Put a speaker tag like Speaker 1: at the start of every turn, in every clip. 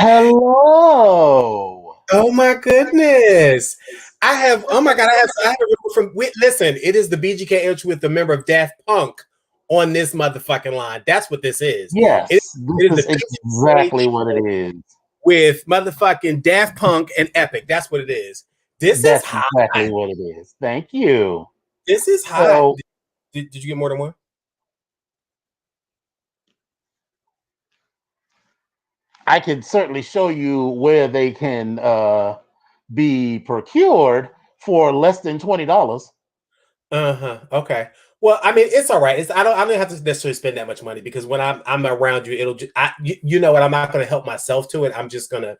Speaker 1: Hello.
Speaker 2: Oh my goodness. Oh my God, I have a report listen, it is the BGKH with the member of Daft Punk on this motherfucking line. That's what this is. It,
Speaker 1: Yes,
Speaker 2: it
Speaker 1: this
Speaker 2: is
Speaker 1: is
Speaker 2: the
Speaker 1: exactly
Speaker 2: BGKH
Speaker 1: what it is.
Speaker 2: with motherfucking Daft Punk and Epic. That's what it is. This is
Speaker 1: That's
Speaker 2: hot.
Speaker 1: exactly what it is. Thank you.
Speaker 2: This is hot.
Speaker 1: So
Speaker 2: Did you get more than one?
Speaker 1: I can certainly show you where they can be procured for less than $20.
Speaker 2: Uh-huh. Okay. Well, I mean, it's all right. I don't have to necessarily spend that much money because when I'm around you, you know what? I'm not going to help myself to it. I'm just gonna.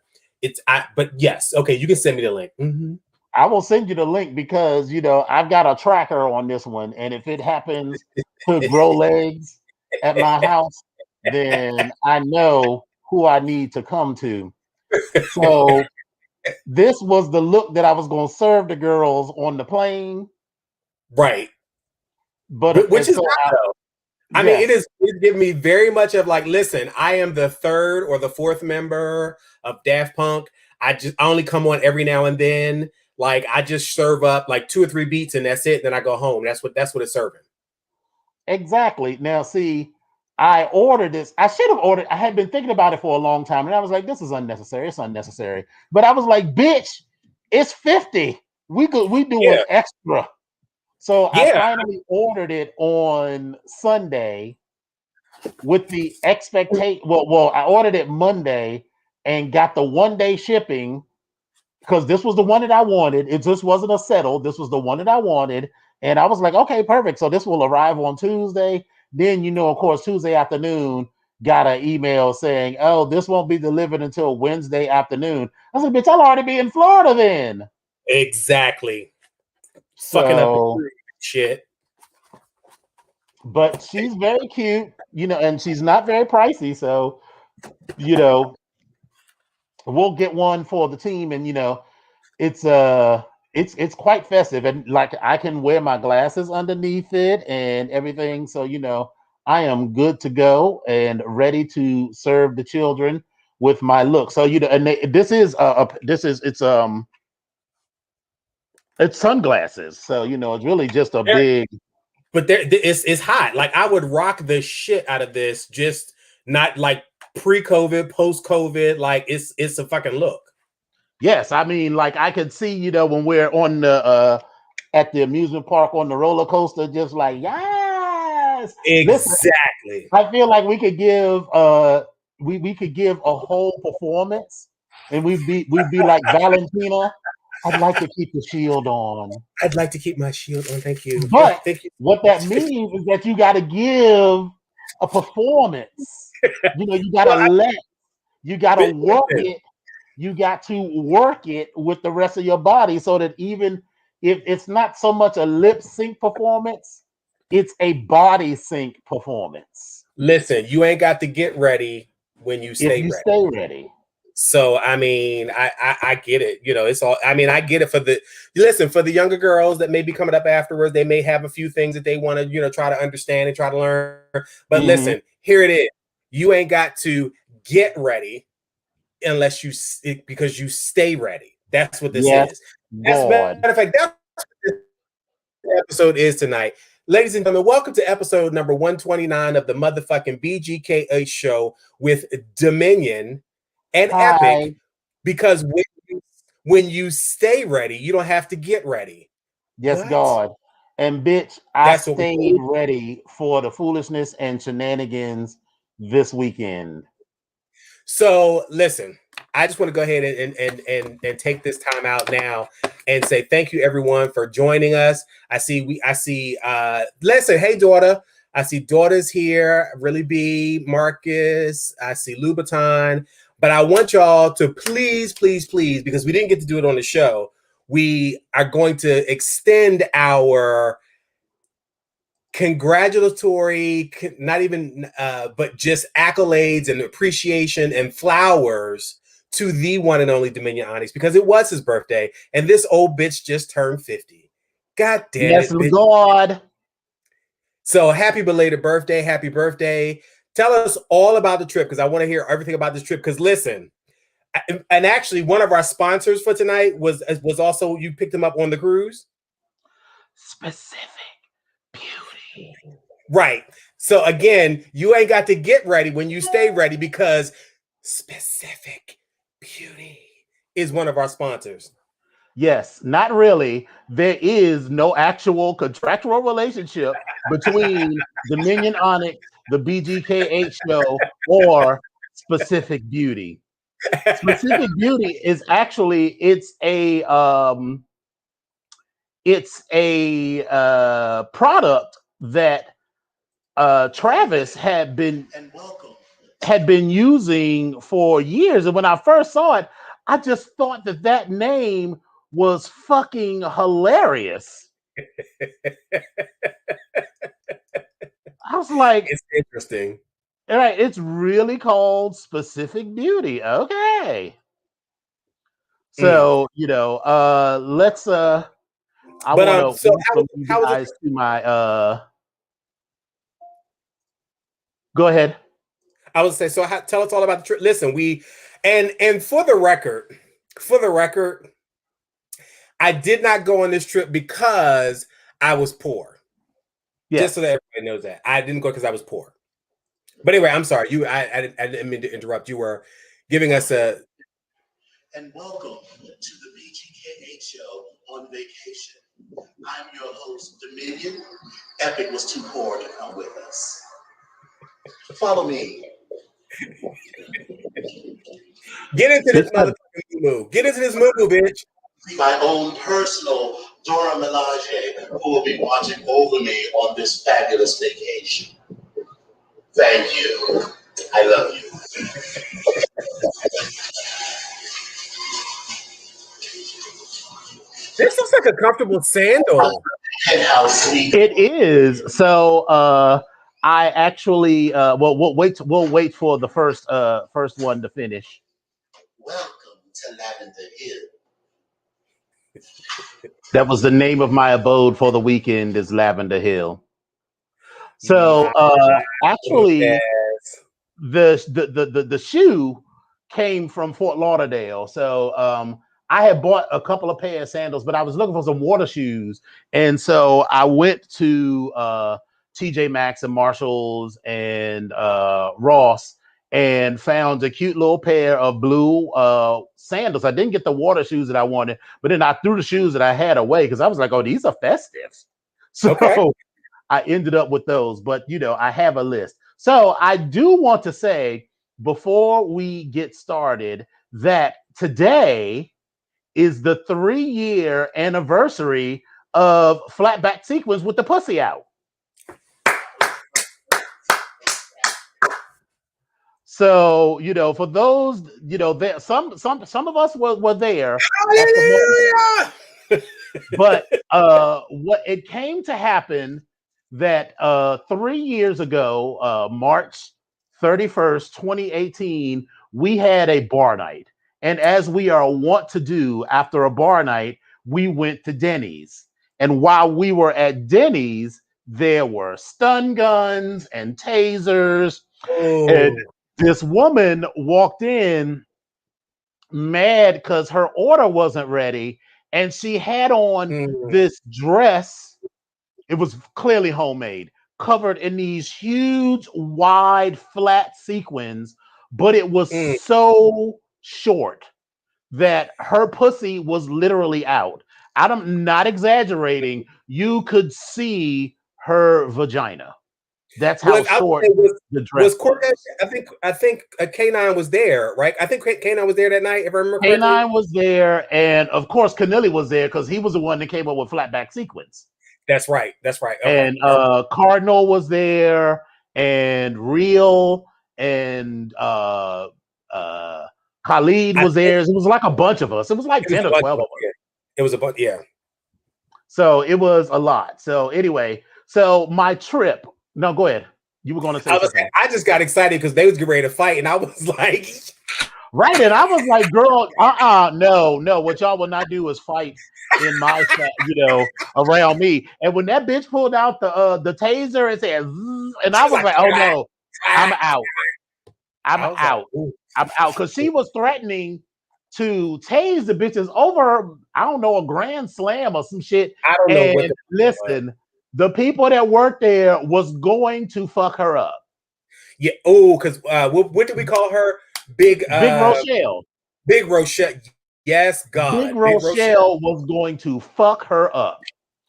Speaker 2: But yes, okay. You can send me the link. Mm-hmm.
Speaker 1: I will send you the link because I've got a tracker on this one, and if it happens to grow legs at my house, then I know who I need to come to. So this was the look that I was going to serve the girls on the plane,
Speaker 2: Right.
Speaker 1: but
Speaker 2: Which
Speaker 1: and
Speaker 2: is
Speaker 1: so
Speaker 2: not though. I mean,
Speaker 1: yes,
Speaker 2: it giving me very much of like, listen, I am the third or the fourth member of Daft Punk. I only come on every now and then. Like I just serve up like 2 or 3 beats and that's it. Then I go home. That's what it's serving.
Speaker 1: exactly. Now, see, I ordered this. I should have ordered. I had been thinking about it for a long time, and I was like, "This is unnecessary. It's unnecessary." But I was like, "Bitch, it's 50. We do an
Speaker 2: Yeah.
Speaker 1: extra." So I
Speaker 2: Yeah.
Speaker 1: finally ordered it on Sunday with the expectation. Well, I ordered it Monday and got the 1 day shipping because this was the one that I wanted. It just wasn't a settle. This was the one that I wanted. And I was like, okay, perfect. So this will arrive on Tuesday. Then, of course, Tuesday afternoon, got an email saying, oh, this won't be delivered until Wednesday afternoon. I was like, bitch, I'll already be in Florida then.
Speaker 2: Exactly. Fucking up the
Speaker 1: So,
Speaker 2: crew shit.
Speaker 1: but she's very cute, and she's not very pricey. So, you know, we'll get one for the team. And, it's it's quite festive, and like I can wear my glasses underneath it and everything, so I am good to go and ready to serve the children with my look. So and this is it's sunglasses, so it's really just a big.
Speaker 2: But it's hot. Like I would rock the shit out of this, just not like pre-COVID, post-COVID. Like it's a fucking look.
Speaker 1: Yes, I mean, like I could see, when we're on the at the amusement park on the roller coaster, just like, yes. Listen,
Speaker 2: Exactly.
Speaker 1: I feel like we could give we could give a whole performance, and we'd be like Valentina. I'd like to keep the shield on,
Speaker 2: I'd like to keep my shield on. Thank you.
Speaker 1: but
Speaker 2: Thank you.
Speaker 1: what that means is that you got to give a performance. You got to
Speaker 2: Well,
Speaker 1: you got to work
Speaker 2: listen,
Speaker 1: it. You got to work it with the rest of your body, so that even if it's not so much a lip sync performance, it's a body sync performance.
Speaker 2: listen, you ain't got to get ready when you
Speaker 1: If
Speaker 2: stay
Speaker 1: you
Speaker 2: ready.
Speaker 1: stay ready.
Speaker 2: So I mean, I get it. It's all. I mean, I get it for the younger girls that may be coming up afterwards. They may have a few things that they want to try to understand and try to learn. But
Speaker 1: Mm-hmm.
Speaker 2: listen, here it is. You ain't got to get ready unless because you stay ready. That's what this
Speaker 1: Yes,
Speaker 2: is. As a
Speaker 1: God.
Speaker 2: matter of fact, that's what this episode is tonight. Ladies and gentlemen, welcome to episode number 129 of the motherfucking BGKH show with Dominion and Epic,
Speaker 1: Hi.
Speaker 2: because when you stay ready, you don't have to get ready.
Speaker 1: Yes,
Speaker 2: What?
Speaker 1: God. And bitch, I
Speaker 2: That's what we
Speaker 1: stayed ready for the foolishness and shenanigans this weekend.
Speaker 2: So listen, I just want to go ahead and take this time out now and say thank you everyone for joining us. Listen, hey daughter. I see daughters here, Really B, Marcus, I see Louboutin, but I want y'all to please, please, please, because we didn't get to do it on the show, we are going to extend our congratulatory, not even but just accolades and appreciation and flowers to the one and only Dominion Onyx, because it was his birthday and this old bitch just turned 50. God damn
Speaker 1: Yes,
Speaker 2: it, bitch.
Speaker 1: God.
Speaker 2: So happy belated birthday. Happy birthday. Tell us all about the trip, because I want to hear everything about this trip. Because listen, And actually, one of our sponsors for tonight was also, you picked him up on the cruise.
Speaker 1: Specific Beauty.
Speaker 2: Right. So again, you ain't got to get ready when you stay ready, because Specific Beauty is one of our sponsors.
Speaker 1: Yes, not really. There is no actual contractual relationship between Dominion Onyx, the BGKH show, or Specific Beauty. Specific Beauty is actually it's a product that Travis had been using for years, and when I first saw it, I just thought that name was fucking hilarious. I was like,
Speaker 2: it's interesting.
Speaker 1: All right, it's really called Specific Beauty. Okay. So, let's I want to welcome you guys to my go ahead.
Speaker 2: I would say, so tell us all about the trip. Listen, and for the record, I did not go on this trip because I was poor. Yes. Just so that everybody knows that. I didn't go because I was poor. But anyway, I'm sorry. I didn't mean to interrupt. You were giving us a...
Speaker 3: And welcome to the BGKH show on vacation. I'm your host, Dominion. Epic was too poor to come with us. Follow me.
Speaker 2: Get into this motherfucking move. Get into this move, bitch.
Speaker 3: My own personal Dora Milaje, who will be watching over me on this fabulous vacation. Thank you. I love you.
Speaker 2: This looks like a comfortable sandal.
Speaker 3: And how sweet
Speaker 1: it is. So I actually we'll wait for the first one to finish.
Speaker 3: Welcome to Lavender Hill.
Speaker 1: That was the name of my abode for the weekend, is Lavender Hill. So actually the shoe came from Fort Lauderdale. So I had bought a couple of pair of sandals, but I was looking for some water shoes. And so I went to TJ Maxx and Marshalls and Ross and found a cute little pair of blue sandals. I didn't get the water shoes that I wanted, but then I threw the shoes that I had away because I was like, oh, these are festive. So I ended up with those, but I have a list. So I do want to say before we get started that today is the 3-year anniversary of Flatback Sequins with the Pussy Out. So, for those, there, some of us were there.
Speaker 2: Hallelujah!
Speaker 1: But what it came to happen that 3 years ago, March 31st, 2018, we had a bar night. And as we are wont to do after a bar night, we went to Denny's. And while we were at Denny's, there were stun guns and tasers. Oh. And this woman walked in mad because her order wasn't ready. And she had on this dress. It was clearly homemade, covered in these huge, wide, flat sequins, but it was so short that her pussy was literally out. I'm not exaggerating. You could see her vagina. That's how short the dress was.
Speaker 2: I think K9 was there, right? I think K9 was there that night, if I remember correctly.
Speaker 1: K9 was there, and of course, Keneally was there because he was the one that came up with Flatback Sequins.
Speaker 2: That's right.
Speaker 1: And Cardinal was there, and Real, and Khalid was there. It was like a bunch of us. It was like 10 or 12 of us.
Speaker 2: It was a bunch, yeah.
Speaker 1: So it was a lot. So anyway, my trip. No, go ahead. You were going to say something.
Speaker 2: I just got excited because they was getting ready to fight, and I was like,
Speaker 1: right. And I was like, girl, no. What y'all will not do is fight in my, around me. And when that bitch pulled out the taser and said, and I was like, oh no, I'm out. I'm out. Because she was threatening to tase the bitches over, I don't know, a grand slam or some shit.
Speaker 2: I don't know what
Speaker 1: And listen, the people that worked there was going to fuck her up.
Speaker 2: Yeah. Oh, because what do we call her? Big
Speaker 1: Rochelle.
Speaker 2: Big Rochelle. Yes, God.
Speaker 1: Big Rochelle was going to fuck her up.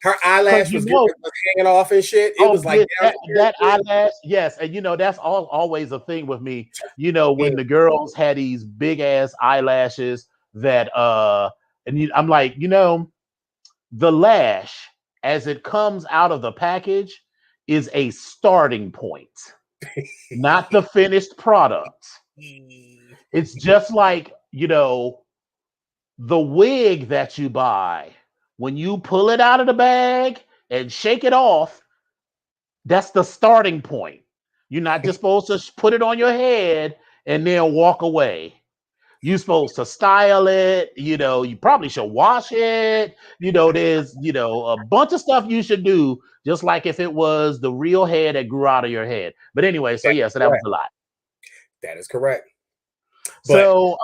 Speaker 2: Her eyelash was hanging off and shit. It was like
Speaker 1: that eyelash, yes. And that's always a thing with me. When the girls had these big ass eyelashes that I'm like, the lash as it comes out of the package is a starting point, not the finished product. It's just like, the wig that you buy. When you pull it out of the bag and shake it off, that's the starting point. You're not just supposed to put it on your head and then walk away. You're supposed to style it. You probably should wash it. There's, a bunch of stuff you should do, just like if it was the real hair that grew out of your head. But anyway, so that was a lot.
Speaker 2: That is correct.
Speaker 1: So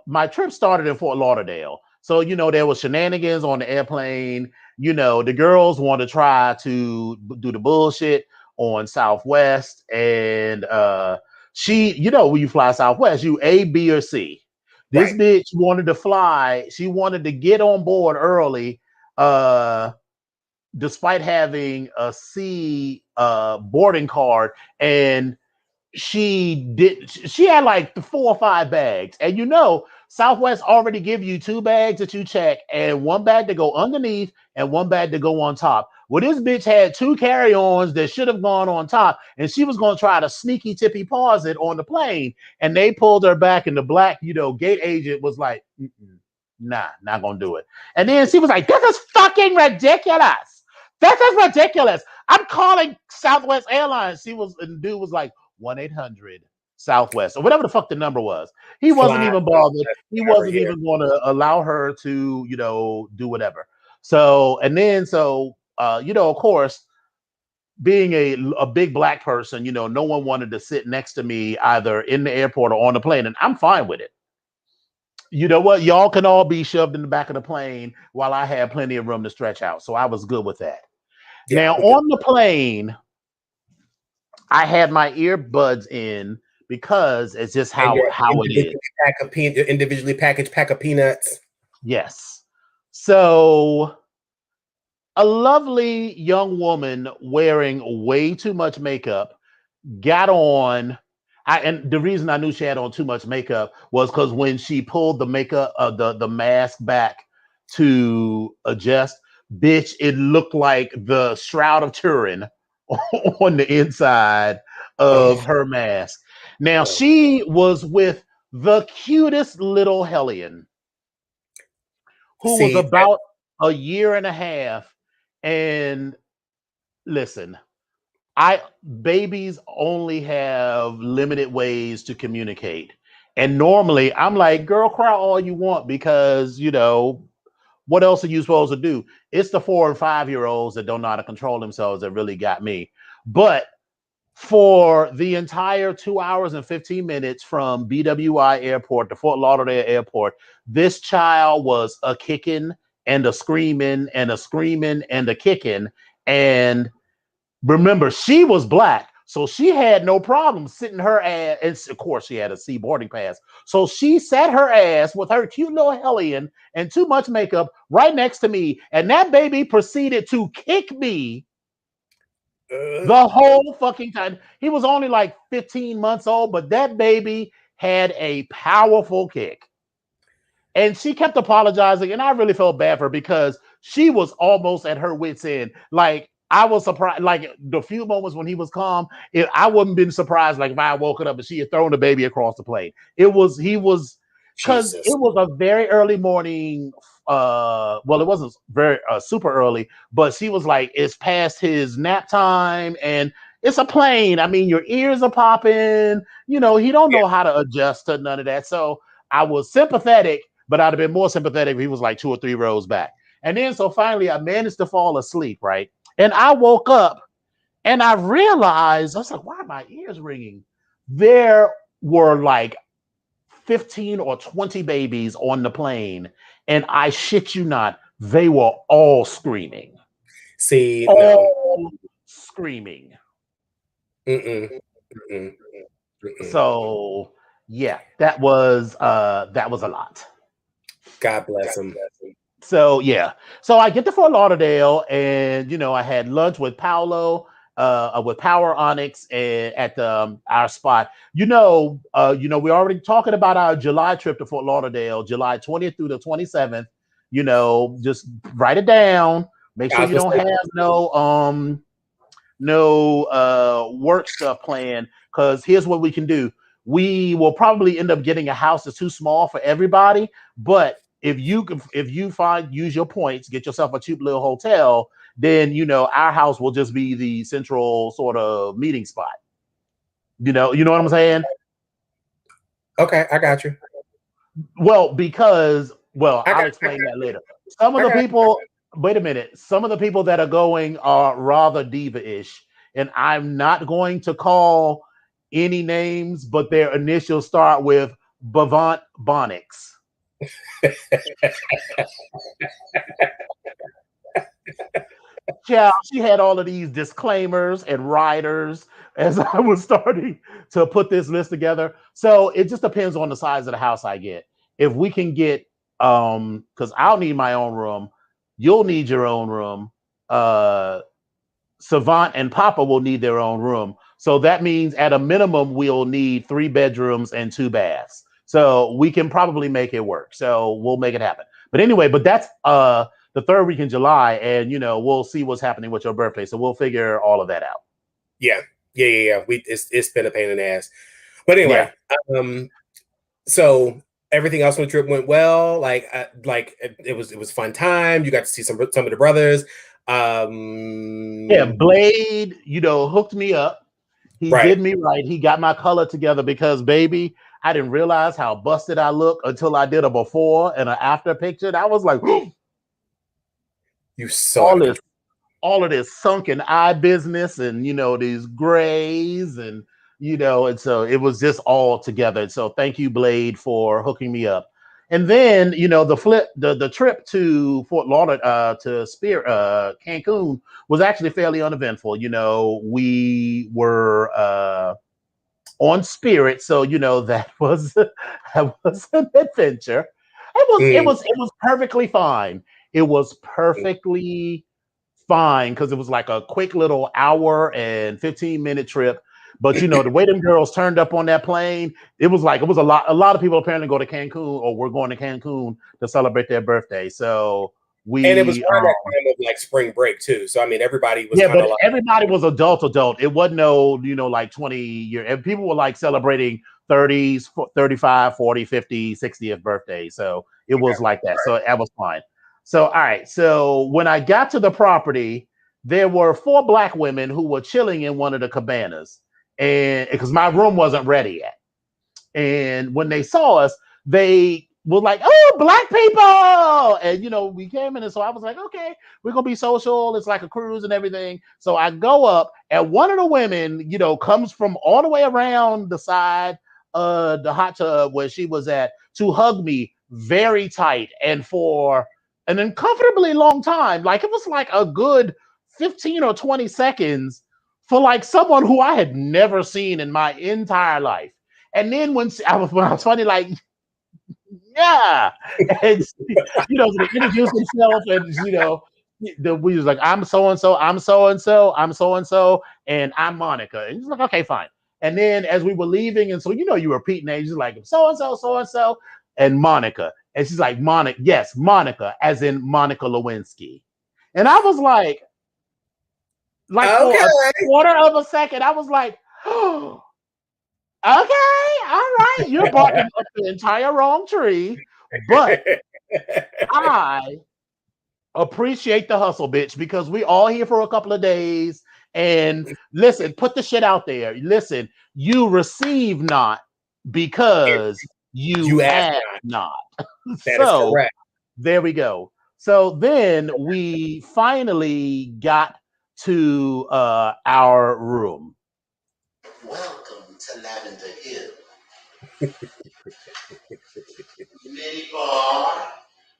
Speaker 1: my trip started in Fort Lauderdale. So, there was shenanigans on the airplane. The girls want to try to do the bullshit on Southwest. And she, when you fly Southwest, you A, B, or C. This bitch wanted to fly. She wanted to get on board early, despite having a C boarding card. And she had like 4 or 5 bags, and Southwest already give you 2 bags that you check and 1 bag to go underneath and 1 bag to go on top. Well, this bitch had 2 carry-ons that should have gone on top, and she was going to try to sneaky tippy paws it on the plane, and they pulled her back, and the black gate agent was like, nah, not gonna do it. And then she was like, this is fucking ridiculous. This is ridiculous. I'm calling Southwest Airlines. And the dude was like, 1-800 Southwest or whatever the fuck the number was. He wasn't even bothered. He wasn't even going to allow her to, do whatever. So, of course, being a big black person, no one wanted to sit next to me either in the airport or on the plane, and I'm fine with it. You know what? Y'all can all be shoved in the back of the plane while I had plenty of room to stretch out. So I was good with that. Yeah, now, on the plane, I had my earbuds in because it's just how it is.
Speaker 2: Individually packaged pack of peanuts.
Speaker 1: Yes. So a lovely young woman wearing way too much makeup got on. And the reason I knew she had on too much makeup was because when she pulled the makeup, the mask back to adjust, bitch, it looked like the Shroud of Turin on the inside of her mask. Now, she was with the cutest little hellion who was about a year and a half. And listen, babies only have limited ways to communicate. And normally I'm like, girl, cry all you want because, what else are you supposed to do? It's the 4 and 5-year-olds that don't know how to control themselves that really got me. But for the entire 2 hours and 15 minutes from BWI Airport to Fort Lauderdale Airport, this child was a kicking and a screaming and a screaming and a kicking. And remember, she was black, so she had no problem sitting her ass. And of course, she had a C boarding pass. So she sat her ass with her cute little hellion and too much makeup right next to me. And that baby proceeded to kick me the whole fucking time. He was only like 15 months old, but that baby had a powerful kick. And she kept apologizing, and I really felt bad for her because she was almost at her wit's end. Like, I was surprised, like the few moments when he was calm, I wouldn't been surprised, like if I woke up and she had thrown the baby across the plane. Because it was a very early morning. Well, it wasn't very super early, but she was like, it's past his nap time and it's a plane. I mean, your ears are popping, he don't know how to adjust to none of that. So I was sympathetic, but I'd have been more sympathetic if he was like 2 or 3 rows back. And then so finally I managed to fall asleep, right? And I woke up and I realized, I was like, why are my ears ringing? There were like 15 or 20 babies on the plane, and I shit you not, they were all screaming.
Speaker 2: See,
Speaker 1: all screaming.
Speaker 2: Mm-mm. Mm-mm. Mm-mm.
Speaker 1: So yeah, that was a lot.
Speaker 2: God bless him.
Speaker 1: So yeah, so I get to Fort Lauderdale, and I had lunch with Paolo, with Power Onyx, and at our spot. We already talking about our July trip to Fort Lauderdale, July 20th through the 27th. Just write it down. Make sure you don't have no work stuff planned, because here's what we can do. We will probably end up getting a house that's too small for everybody, but if you use your points, get yourself a cheap little hotel, then our house will just be the central sort of meeting spot. You know what I'm saying?
Speaker 2: Okay, I got you.
Speaker 1: Well, I'll explain that later. Some of the people, wait a minute. Some of the people that are going are rather diva-ish, and I'm not going to call any names, but their initials start with Bavant Bonix. Yeah, she had all of these disclaimers and riders as I was starting to put this list together. So it just depends on the size of the house I get. If we can get, because I'll need my own room, you'll need your own room. Savant and Papa will need their own room. So that means at a minimum, we'll need 3 bedrooms and 2 baths. So we can probably make it work. So we'll make it happen. But anyway, that's the 3rd week in July, and we'll see what's happening with your birthday. So we'll figure all of that out.
Speaker 2: Yeah. It's been a pain in the ass. But anyway, so everything else on the trip went well. Like it was a fun time. You got to see some of the brothers.
Speaker 1: Blade, hooked me up. He did me right. He got my color together, because baby, I didn't realize how busted I look until I did a before and an after picture. And I was like,
Speaker 2: you saw
Speaker 1: all of this sunken eye business, and these grays, and and so it was just all together. So thank you, Blade, for hooking me up. And then the trip to Fort Lauderdale to Cancun was actually fairly uneventful. We were on Spirit, so that was an adventure. It was perfectly fine. It was perfectly fine, because it was like a quick little hour and 15-minute trip. But the way them girls turned up on that plane, it was a lot of people apparently go to Cancun, or were going to Cancun to celebrate their birthday. So
Speaker 2: and it was around that time of like spring break too. So I mean, everybody was
Speaker 1: everybody was adult. It wasn't like 20-year, and people were like celebrating 30s, 35, 40, 50, 60th birthday. So it was like that. So that was fine. So, all right. So when I got to the property, there were 4 Black women who were chilling in one of the cabanas, and because my room wasn't ready yet. And when they saw us, they were like, "Oh, Black people!" And we came in, and so I was like, "Okay, we're gonna be social. It's like a cruise and everything." So I go up, and one of the women, comes from all the way around the side of the hot tub where she was at to hug me very tight, and for an uncomfortably long time. Like it was like a good 15 or 20 seconds for like someone who I had never seen in my entire life. And then when I was funny, like, yeah, and they introduced themselves, and we was like, "I'm so and so, I'm so and so, I'm so and so, and I'm Monica." And he's like, "Okay, fine." And then as we were leaving, and so you were repeating names, she's like, "So and so, so and so," and Monica, and she's like, "Monica, yes, Monica, as in Monica Lewinsky." And I was like
Speaker 2: okay.
Speaker 1: For a quarter of a second, I was like, "Oh." Okay, all right. You're barking up the entire wrong tree, but I appreciate the hustle, bitch, because we all here for a couple of days. And listen, put the shit out there. Listen, you receive not because you ask not.
Speaker 2: That is correct.
Speaker 1: There we go. So then we finally got to our room.
Speaker 3: Welcome to Lavender Hill. mini bar,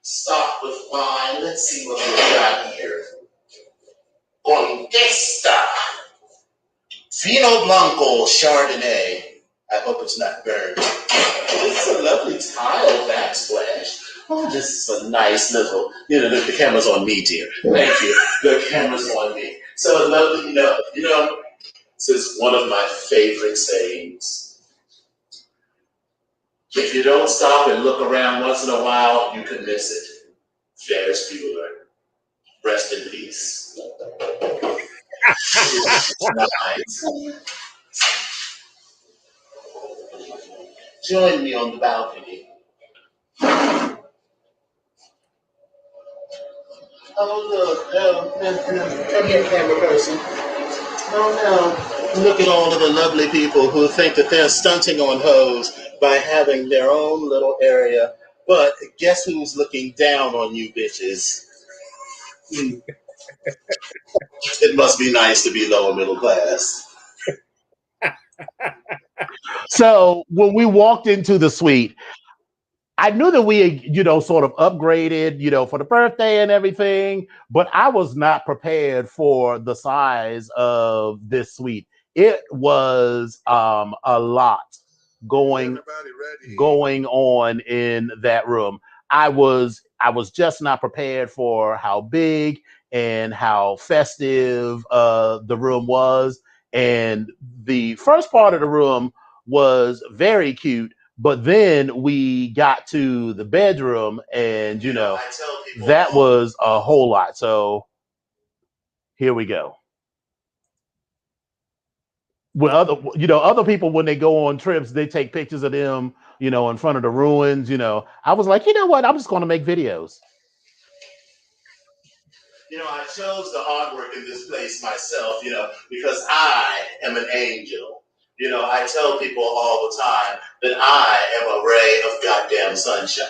Speaker 3: stocked with wine. Let's see what we got here. Contesta. Vino Blanco Chardonnay. I hope it's not burned. This is a lovely tile backsplash. Oh, this is a nice little, the camera's on me, dear. Thank you. The camera's on me. So lovely, this is one of my favorite sayings. If you don't stop and look around once in a while, you can miss it. Ferris Bueller. Rest in peace. Nice. Join me on the balcony. Oh, look. Come here, camera person. Oh, no. Look at all of the lovely people who think that they're stunting on hoes by having their own little area. But guess who's looking down on you bitches? It must be nice to be lower middle class.
Speaker 1: So when we walked into the suite, I knew that we had, sort of upgraded, for the birthday and everything, but I was not prepared for the size of this suite. It was a lot going on in that room. I was just not prepared for how big and how festive the room was. And the first part of the room was very cute. But then we got to the bedroom and, that was a whole lot. So here we go. When other people, when they go on trips, they take pictures of them, in front of the ruins, I was like, you know what? I'm just going to make videos.
Speaker 3: I chose the artwork in this place myself, because I am an angel. I tell people all the time that I am a ray of goddamn sunshine.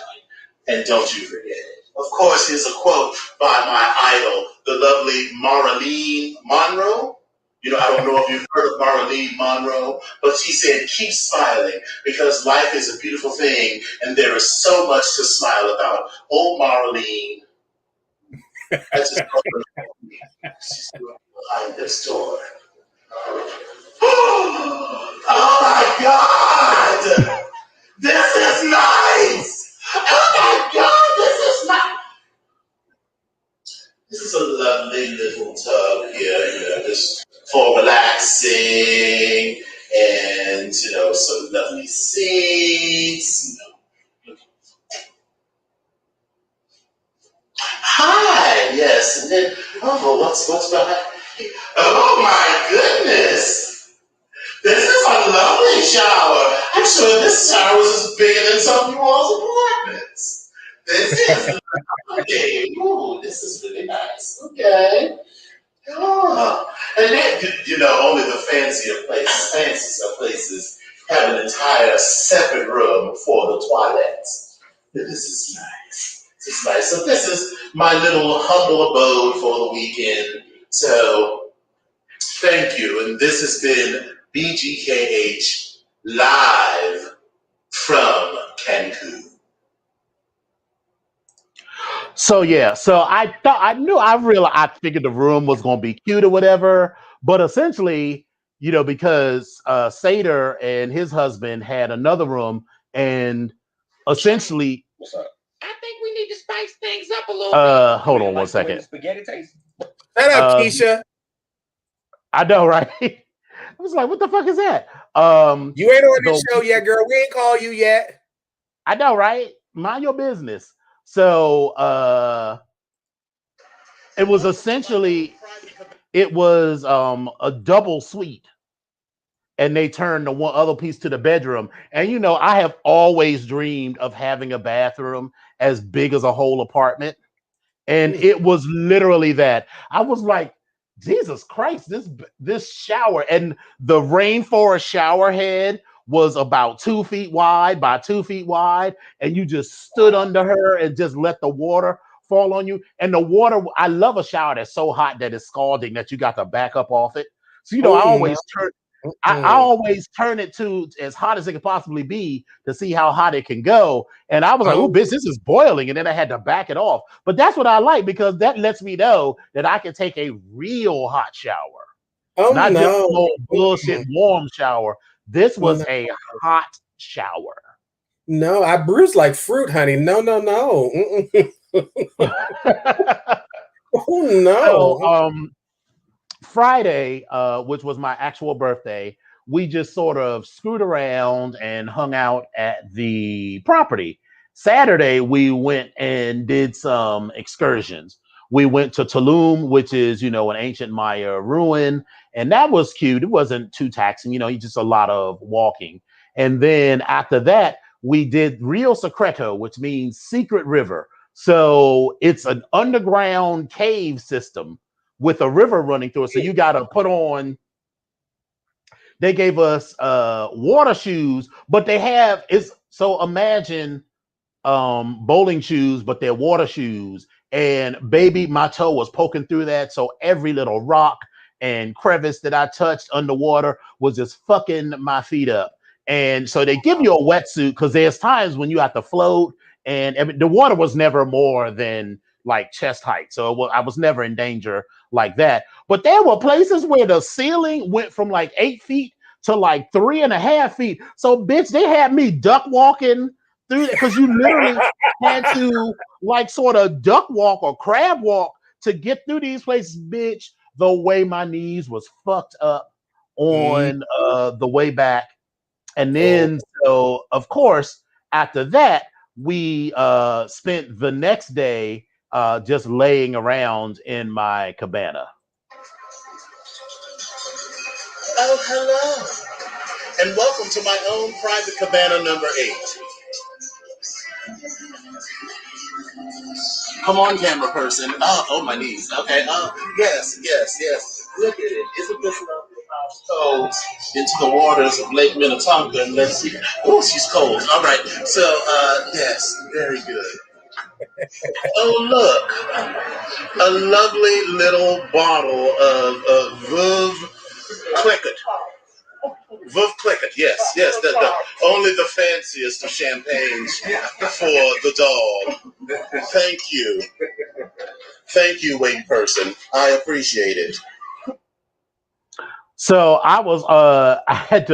Speaker 3: And don't you forget it. Of course, here's a quote by my idol, the lovely Marilyn Monroe. I don't know if you've heard of Marilyn Monroe, but she said, keep smiling because life is a beautiful thing and there is so much to smile about. Oh, Marilyn. That's just she's behind this door. Oh my God! This is nice! Oh my God, this is nice! This is a lovely little tub here, just for relaxing and, some lovely seats. Hi, yes, and then, what's behind? Oh my goodness! This is a lovely shower. I'm sure this shower is as bigger than some of you all's apartments. This is lovely. Ooh, this is really nice. Okay. Oh. And then, only the fancier places have an entire separate room for the toilets. This is nice. This is nice. So this is my little humble abode for the weekend. So thank you. And this has been BGKH live from Cancun.
Speaker 1: So yeah, so I figured the room was going to be cute or whatever, but essentially, because Sater and his husband had another room, and essentially,
Speaker 4: what's up? I think we need to spice things up a little bit.
Speaker 1: Hold on one second.
Speaker 4: Spaghetti taste.
Speaker 2: Shut up, Keisha.
Speaker 1: I know, right? I was like, what the fuck is that?
Speaker 2: You ain't on this show yet, girl. We ain't call you yet.
Speaker 1: I know, right? Mind your business. So it was essentially a double suite. And they turned the one other piece to the bedroom. And I have always dreamed of having a bathroom as big as a whole apartment. And it was literally that. I was like, Jesus Christ, this shower, and the rainforest shower head was about 2 feet wide by 2 feet wide, and you just stood under her and just let the water fall on you. And the water, I love a shower that's so hot that it's scalding that you got to back up off it. So I always I always turn it to as hot as it could possibly be to see how hot it can go. And I was like, oh, bitch, this is boiling. And then I had to back it off. But that's what I like, because that lets me know that I can take a real hot shower. Not just a little bullshit warm shower. This was a hot shower.
Speaker 2: No, I bruise like fruit, honey. No. Oh no.
Speaker 1: So, Friday, which was my actual birthday, we just sort of screwed around and hung out at the property. Saturday, we went and did some excursions. We went to Tulum, which is, an ancient Maya ruin, and that was cute. It wasn't too taxing, just a lot of walking. And then after that, we did Rio Secreto, which means secret river. So it's an underground cave system with a river running through it. So you got to put on, they gave us water shoes, but so imagine bowling shoes, but they're water shoes. And baby, my toe was poking through that. So every little rock and crevice that I touched underwater was just fucking my feet up. And so they give you a wetsuit because there's times when you have to float, and the water was never more than like chest height. So I was never in danger like that. But there were places where the ceiling went from like 8 feet to like 3.5 feet. So bitch, they had me duck walking through it, because you literally had to like sort of duck walk or crab walk to get through these places, bitch. The way my knees was fucked up on the way back. And then, so of course, after that, we spent the next day just laying around in my cabana.
Speaker 3: Oh, hello. And welcome to my own private cabana number 8. Come on, camera person. Oh, my knees. Okay. Yes. Look at it. Isn't this lovely? Toes into the waters of Lake Minnetonka, and let's see. Oh, she's cold. All right. So, yes, very good. Oh, look. A lovely little bottle of Veuve Clicquot. Veuve Clicquot, yes. Only the fanciest of champagnes for the dog. Thank you. Thank you, wait person. I appreciate it.
Speaker 1: So I was I had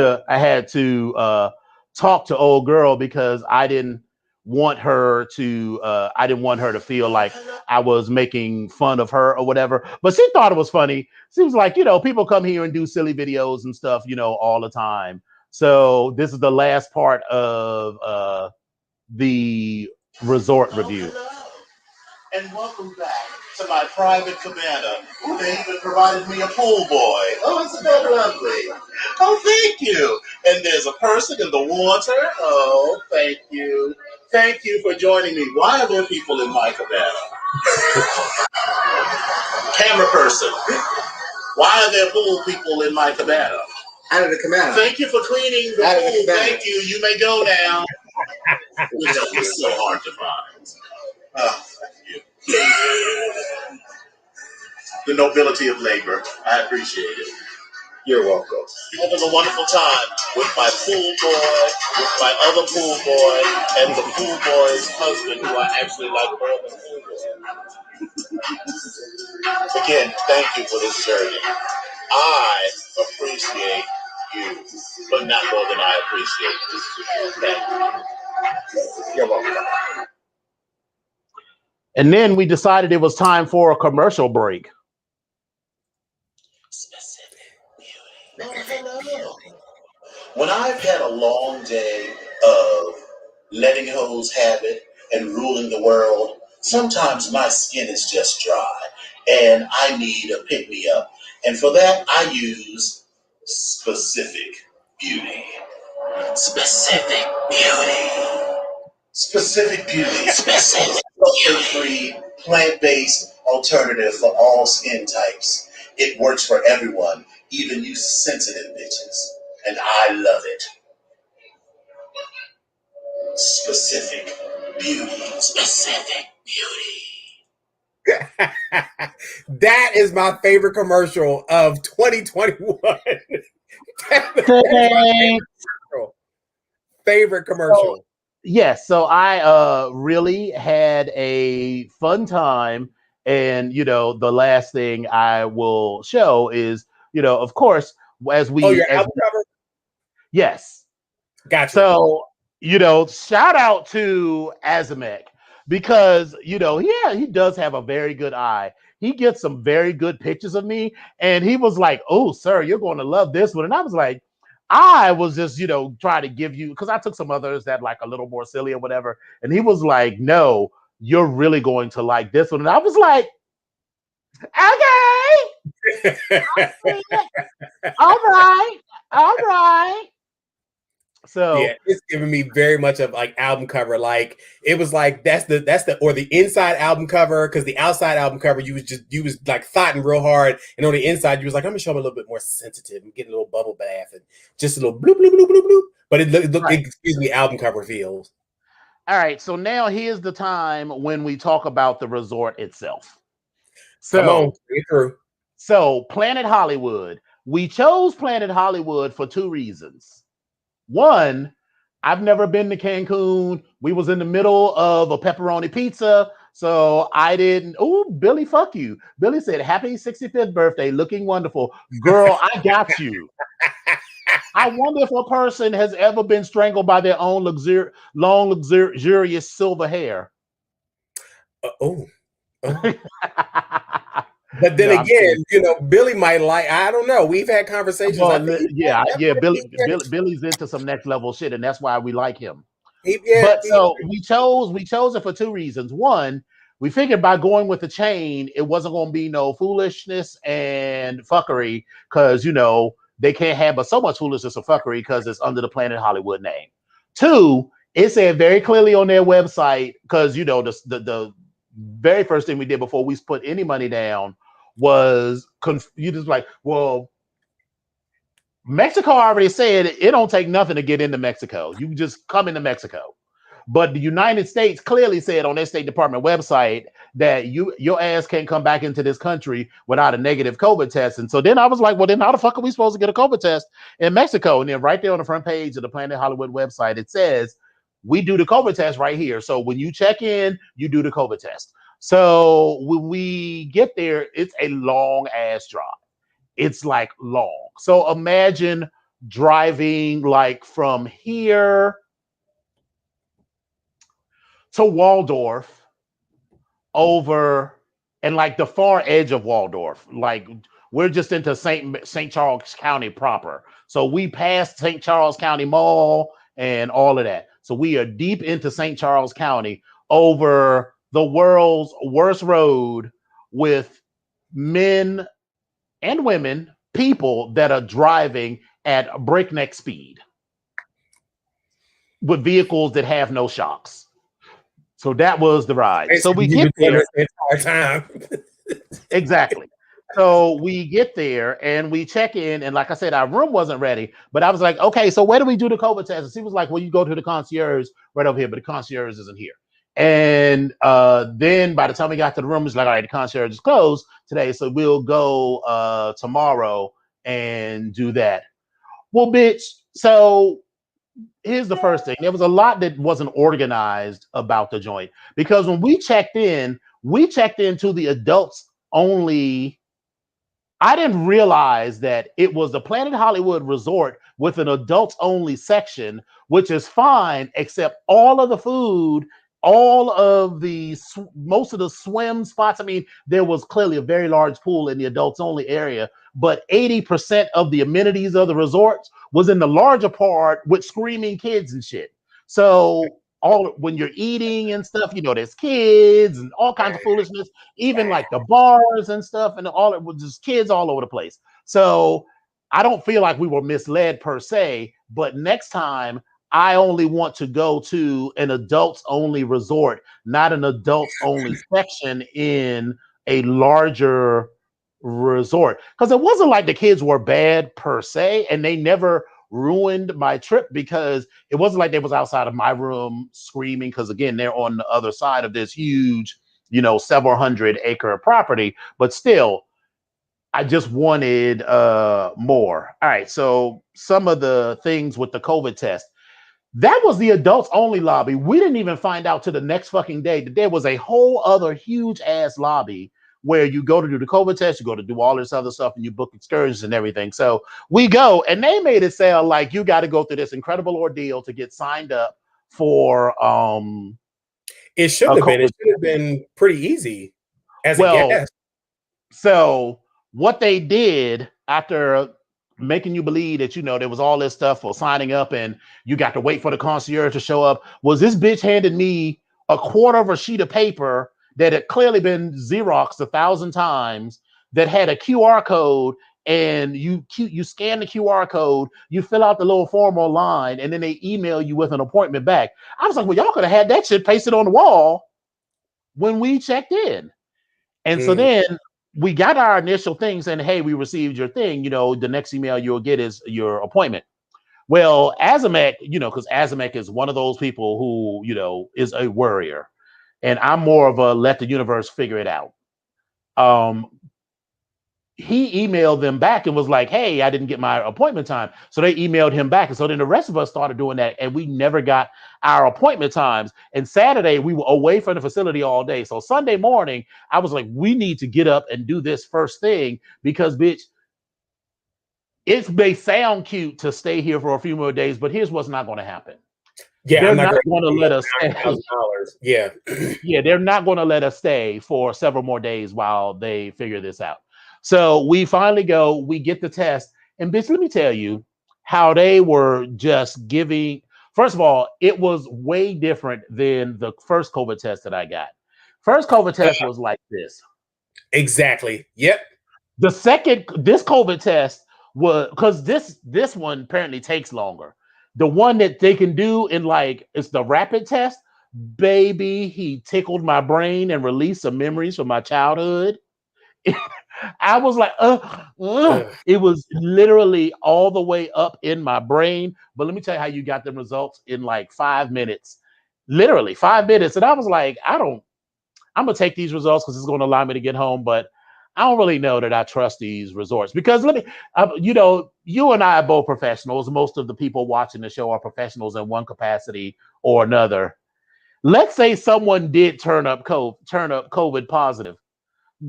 Speaker 1: to talk to old girl, because I didn't want her to feel like I was making fun of her or whatever. But she thought it was funny. She was like, people come here and do silly videos and stuff, all the time. So this is the last part of the resort review.
Speaker 3: Hello. And welcome back to my private cabana. Ooh, they even provided me a pool boy. Oh, isn't that lovely? Oh, thank you. And there's a person in the water. Oh, thank you. Thank you for joining me. Why are there people in my cabana? Camera person. Why are there pool people in my cabana?
Speaker 5: Out of the cabana.
Speaker 3: Thank you for cleaning the pool. Thank you. You may go now. Which is so hard to find. Thank you. The nobility of labor. I appreciate it. You're welcome. Having a wonderful time with my pool boy, with my other pool boy, and the pool boy's husband, who I actually like more than pool boy. Again, thank you for this journey. I appreciate you, but not more than I appreciate you. Thank you. You're welcome.
Speaker 1: And then we decided it was time for a commercial break.
Speaker 3: Specific beauty. Hello. When I've had a long day of letting hoes have it and ruling the world, sometimes my skin is just dry and I need a pick-me-up. And for that, I use Specific Beauty. Specific Beauty. Specific Beauty. Specific Beauty. Plant-based alternative for all skin types. It works for everyone, even you sensitive bitches. And I love it. Specific Beauty. Specific Beauty.
Speaker 2: That is my favorite commercial of 2021.
Speaker 1: Thanks.
Speaker 2: Favorite commercial.
Speaker 1: Yes, so I really had a fun time, and the last thing I will show is of course as we
Speaker 2: your album cover.
Speaker 1: Yes.
Speaker 2: Gotcha.
Speaker 1: So shout out to Azamek because yeah, he does have a very good eye. He gets some very good pictures of me, and he was like, "Oh, sir, you're going to love this one," and I was like. I was just, trying to give you because I took some others that like a little more silly or whatever. And he was like, no, you're really going to like this one. And I was like, okay. All right. All right. So
Speaker 2: yeah, it's giving me very much of like album cover. Like it was like that's the or the inside album cover, because the outside album cover you was like thoughting real hard, and on the inside you was like, I'm gonna show them a little bit more sensitive and getting a little bubble bath and just a little bloop bloop bloop bloop bloop. But it gives me album cover feels.
Speaker 1: All right, so now here's the time when we talk about the resort itself. So,
Speaker 2: come on, get through.
Speaker 1: So Planet Hollywood. We chose Planet Hollywood for two reasons. One, I've never been to Cancun. We was in the middle of a pepperoni pizza, so I didn't. Oh, Billy, fuck you. Billy said, "Happy 65th birthday, looking wonderful, girl. I got you." I wonder if a person has ever been strangled by their own luxurious silver hair.
Speaker 2: Oh. But then again, Billy might like. I don't know. We've had conversations.
Speaker 1: Well, Billy's into some next level shit, and that's why we like him. We chose it for two reasons. One, we figured by going with the chain, it wasn't going to be no foolishness and fuckery because they can't have but so much foolishness or fuckery because it's under the Planet Hollywood name. Two, it said very clearly on their website because the very first thing we did before we put any money down was you just like, well, Mexico already said it don't take nothing to get into Mexico. You can just come into Mexico. But the United States clearly said on their State Department website that your ass can't come back into this country without a negative COVID test. And so then I was like, well, then how the fuck are we supposed to get a COVID test in Mexico? And then right there on the front page of the Planet Hollywood website, it says, we do the COVID test right here. So when you check in, you do the COVID test. So when we get there, it's a long ass drive. It's like long. So imagine driving like from here to Waldorf over and like the far edge of Waldorf. Like we're just into St. Charles County proper. So we passed St. Charles County Mall and all of that. So we are deep into St. Charles County over the world's worst road with men and women, people that are driving at breakneck speed with vehicles that have no shocks. So that was the ride. So we get there.
Speaker 2: Time.
Speaker 1: Exactly. So we get there and we check in. And like I said, our room wasn't ready. But I was like, okay, so where do we do the COVID test? And she was like, well, you go to the concierge right over here, but the concierge isn't here. And then by the time we got to the room, it's like, all right, the concierge is closed today. So we'll go tomorrow and do that. Well, bitch. So here's the first thing. There was a lot that wasn't organized about the joint because when we checked into the adults only. I didn't realize that it was the Planet Hollywood Resort with an adults only section, which is fine, except all of the food, all of the most of the swim spots. I mean, there was clearly a very large pool in the adults only area, but 80% of the amenities of the resorts was in the larger part with screaming kids and shit. So when you're eating and stuff, there's kids and all kinds of foolishness, even like the bars and stuff, and all it was just kids all over the place. So I don't feel like we were misled per se, but next time I only want to go to an adults only resort, not an adults only section in a larger resort. Because it wasn't like the kids were bad per se, and they never ruined my trip because it wasn't like they was outside of my room screaming because again they're on the other side of this huge several hundred acre property, but still I just wanted more. All right, so some of the things with the COVID test. That was the adults only lobby. We didn't even find out till the next fucking day that there was a whole other huge ass lobby where you go to do the COVID test, you go to do all this other stuff, and you book excursions and everything. So we go, and they made it sound like you got to go through this incredible ordeal to get signed up for
Speaker 2: It shouldn't have been. It should have been pretty easy as a guest.
Speaker 1: So what they did after making you believe that, you know, there was all this stuff for signing up and you got to wait for the concierge to show up, was this bitch handed me a quarter of a sheet of paper that had clearly been Xeroxed 1,000 times, that had a QR code, and you scan the QR code, you fill out the little form online, and then they email you with an appointment back. I was like, well, y'all could have had that shit pasted on the wall when we checked in. And so then we got our initial thing saying, hey, we received your thing. You know, the next email you'll get is your appointment. Well, Azamek, you know, because Azamek is one of those people who, you know, is a worrier. And I'm more of a let the universe figure it out. He emailed them back and was like, hey, I didn't get my appointment time. So they emailed him back. And so then the rest of us started doing that, and we never got our appointment times. And Saturday, we were away from the facility all day. So Sunday morning, I was like, we need to get up and do this first thing because, bitch, it may sound cute to stay here for a few more days, but here's what's not going to happen.
Speaker 2: Yeah,
Speaker 1: they're not going to let us stay.
Speaker 2: Yeah.
Speaker 1: Yeah, they're not going to let us stay for several more days while they figure this out. So we finally go, we get the test, and bitch, let me tell you how they were just giving. First of all, it was way different than the first COVID test that I got. First COVID test was like this.
Speaker 2: Exactly. Yep.
Speaker 1: This COVID test was, because this one apparently takes longer. The one that they can do in, like, it's the rapid test. Baby, he tickled my brain and released some memories from my childhood. I was like, it was literally all the way up in my brain. But let me tell you how you got the results in like 5 minutes, literally 5 minutes. And I was like, I'm gonna take these results because it's going to allow me to get home. But I don't really know that I trust these resorts because you know, you and I are both professionals. Most of the people watching the show are professionals in one capacity or another. Let's say someone did turn up COVID positive.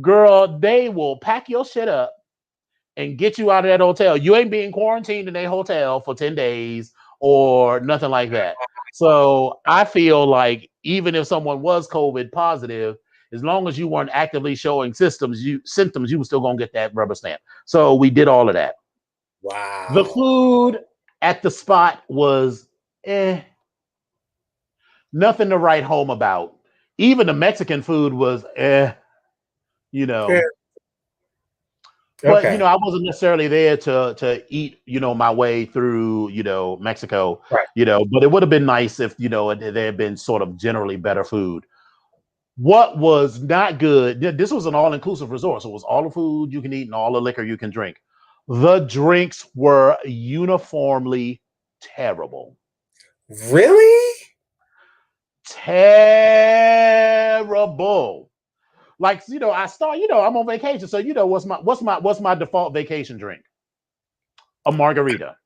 Speaker 1: Girl, they will pack your shit up and get you out of that hotel. You ain't being quarantined in a hotel for 10 days or nothing like that. So I feel like even if someone was COVID positive, as long as you weren't actively showing symptoms, you were still going to get that rubber stamp. So we did all of that.
Speaker 2: Wow.
Speaker 1: The food at the spot was nothing to write home about. Even the Mexican food was you know.
Speaker 2: Yeah.
Speaker 1: But you know, I wasn't necessarily there to eat, you know, my way through, you know, Mexico,
Speaker 2: right.
Speaker 1: You know, but it would have been nice if, you know, there had been sort of generally better food. What was not good, this was an all-inclusive resort, so it was all the food you can eat and all the liquor you can drink. The drinks were uniformly terrible.
Speaker 2: Really?
Speaker 1: Terrible. Like, you know, I'm on vacation. So, you know, what's my default vacation drink? A margarita.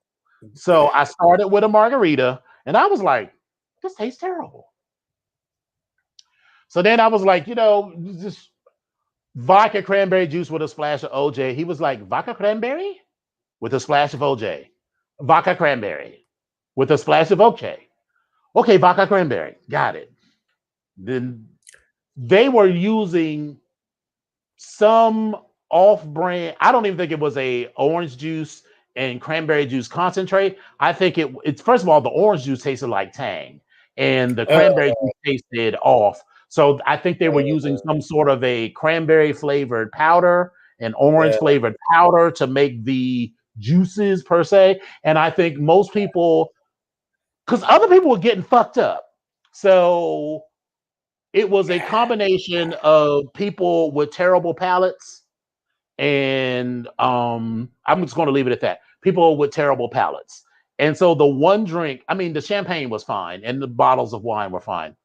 Speaker 1: So I started with a margarita and I was like, this tastes terrible. So then I was like, you know, just vodka cranberry juice with a splash of OJ. He was like, vodka cranberry with a splash of OJ. Vodka cranberry with a splash of OJ. Okay, vodka cranberry. Got it. Then they were using some off-brand. I don't even think it was a orange juice and cranberry juice concentrate. I think it's first of all, the orange juice tasted like Tang, and the cranberry juice tasted off. So I think they were using some sort of a cranberry flavored powder and orange flavored powder to make the juices per se. And I think most people, because other people were getting fucked up, so it was a combination of people with terrible palates, and I'm just going to leave it at that. People with terrible palates. And so the one drink, I mean, the champagne was fine and the bottles of wine were fine.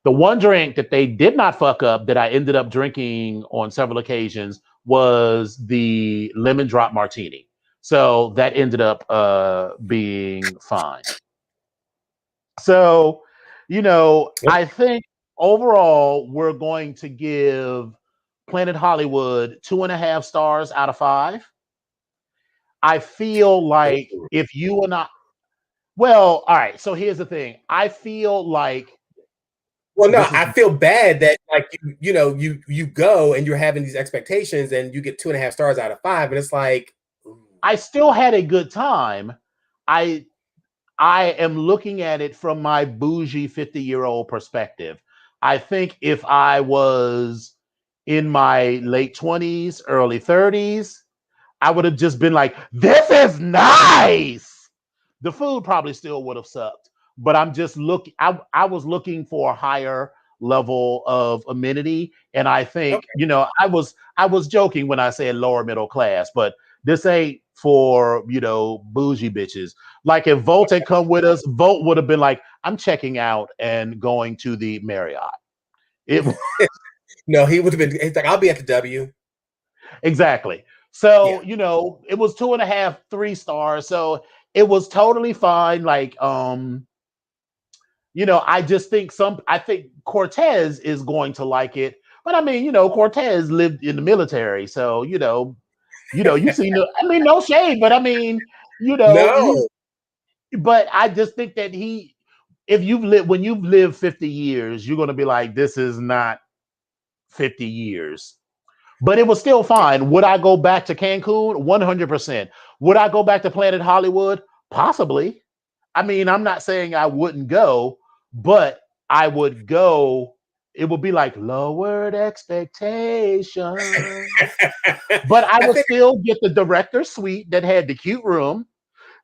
Speaker 1: The one drink that they did not fuck up that I ended up drinking on several occasions was the lemon drop martini. So that ended up being fine. So, I think overall we're going to give Planet Hollywood 2.5 stars out of 5. I feel like if you and I, well, all right. So here's the thing. I feel like
Speaker 2: Well, no, I feel bad that like you go and you're having these expectations and you get 2.5 stars out of 5, and it's like
Speaker 1: I still had a good time. I am looking at it from my bougie 50-year-old perspective. I think if I was in my late 20s, early 30s, I would have just been like, this is nice. The food probably still would have sucked, but I'm just looking, I was looking for a higher level of amenity. And I think, I was joking when I said lower middle class, but this ain't for, bougie bitches. Like if Volt had come with us, Volt would have been like, I'm checking out and going to the Marriott.
Speaker 2: No, he would have been. He's like, I'll be at the W.
Speaker 1: Exactly. So, it was 2.5, 3 stars. So it was totally fine. Like, I just think I think Cortez is going to like it. But I mean, Cortez lived in the military. So, you see, no shade, but I mean,
Speaker 2: No.
Speaker 1: but I just think that when you've lived 50 years, you're going to be like, this is not 50 years. But it was still fine. Would I go back to Cancun? 100%. Would I go back to Planet Hollywood? Possibly. I mean, I'm not saying I wouldn't go, but I would go. It would be like lowered expectations. But I would still get the director's suite that had the cute room.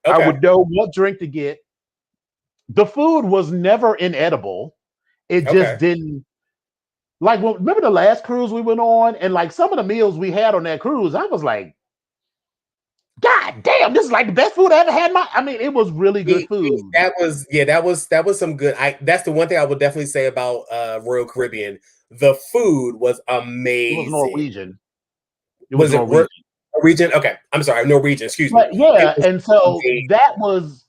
Speaker 2: Okay.
Speaker 1: I would know what drink to get. The food was never inedible. It just didn't. Like, remember the last cruise we went on, and like some of the meals we had on that cruise, I was like, God damn, this is like the best food I ever had. I mean, it was really good food.
Speaker 2: That was some good. That's the one thing I would definitely say about Royal Caribbean. The food was amazing.
Speaker 1: It was Norwegian.
Speaker 2: Was it Norwegian? Okay, I'm sorry, Norwegian. Excuse me.
Speaker 1: Yeah, and so that was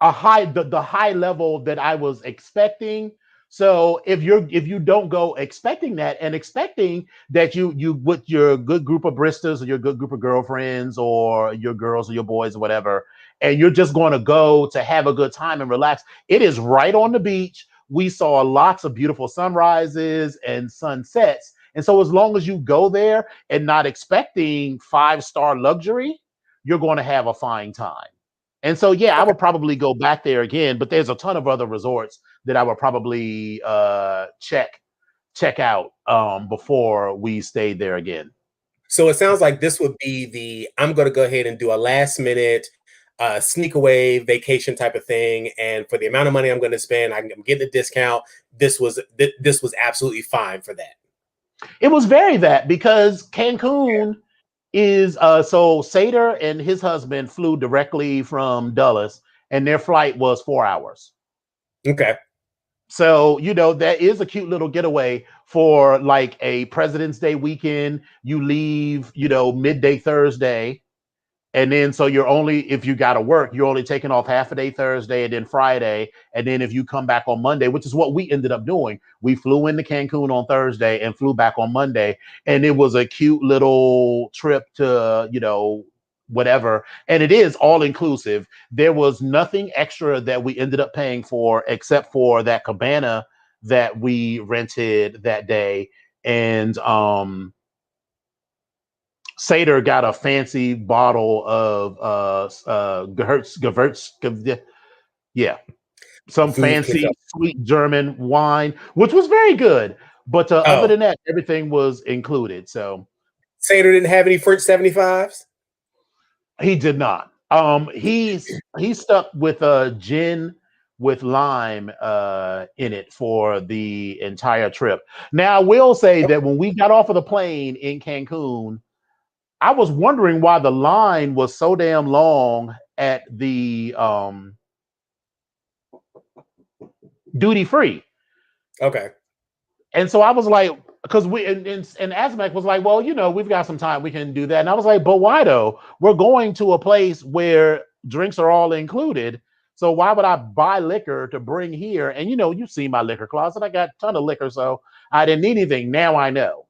Speaker 1: a the high level that I was expecting. So if you don't go expecting that and expecting that you with your good group of Bristas or your good group of girlfriends or your girls or your boys or whatever, and you're just going to go to have a good time and relax, it is right on the beach. We saw lots of beautiful sunrises and sunsets. And so as long as you go there and not expecting 5-star luxury, you're going to have a fine time. And so, I would probably go back there again, but there's a ton of other resorts that I would probably check out before we stayed there again.
Speaker 2: So it sounds like this would be I'm going to go ahead and do a last minute sneak away vacation type of thing. And for the amount of money I'm going to spend, I'm getting a discount. This was absolutely fine for that.
Speaker 1: It was very that because Cancun is so Sater and his husband flew directly from Dulles and their flight was 4 hours.
Speaker 2: Okay.
Speaker 1: So, that is a cute little getaway for like a President's Day weekend. You leave, midday Thursday. And then, so if you got to work, you're only taking off half a day Thursday and then Friday. And then if you come back on Monday, which is what we ended up doing, we flew into Cancun on Thursday and flew back on Monday. And it was a cute little trip to, whatever. And it is all inclusive. There was nothing extra that we ended up paying for except for that cabana that we rented that day. And, Sater got a fancy bottle of Gewürz, some fancy sweet German wine, which was very good. But other than that, everything was included. So
Speaker 2: Sater didn't have any French 75s?
Speaker 1: He did not. He stuck with gin with lime in it for the entire trip. Now, I will say that when we got off of the plane in Cancun, I was wondering why the line was so damn long at the duty free.
Speaker 2: Okay.
Speaker 1: And so I was like, because and Asmac was like, well, we've got some time, we can do that. And I was like, but why though? We're going to a place where drinks are all included. So why would I buy liquor to bring here? And you've seen my liquor closet. I got a ton of liquor, so I didn't need anything. Now I know.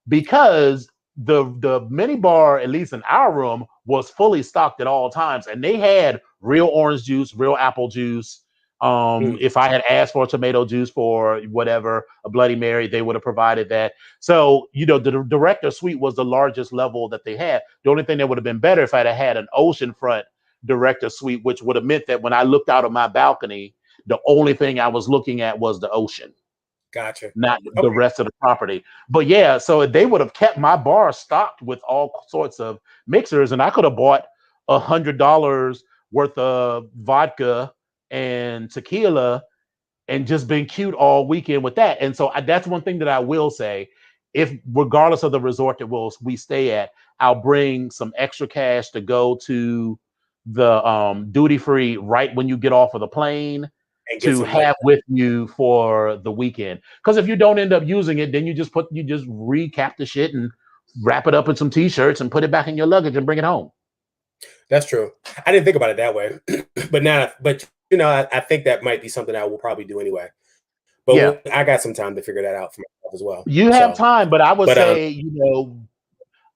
Speaker 1: Because the mini bar, at least in our room, was fully stocked at all times. And they had real orange juice, real apple juice. If I had asked for tomato juice for whatever, a Bloody Mary, they would have provided that. So, the director suite was the largest level that they had. The only thing that would have been better if I'd have had an oceanfront director suite, which would have meant that when I looked out of my balcony, the only thing I was looking at was the ocean.
Speaker 2: Gotcha.
Speaker 1: Not the rest of the property. But yeah, so they would have kept my bar stocked with all sorts of mixers, and I could have bought $100 worth of vodka and tequila and just been cute all weekend with that. And so that's one thing that I will say. If regardless of the resort that we stay at, I'll bring some extra cash to go to the duty free right when you get off of the plane to have with you for the weekend. Because if you don't end up using it, then you just recap the shit and wrap it up in some t-shirts and put it back in your luggage and bring it home.
Speaker 2: That's true. I didn't think about it that way, but I think that might be something I will probably do anyway. But
Speaker 1: yeah,
Speaker 2: I got some time to figure that out for myself as well.
Speaker 1: You have time, but I would say,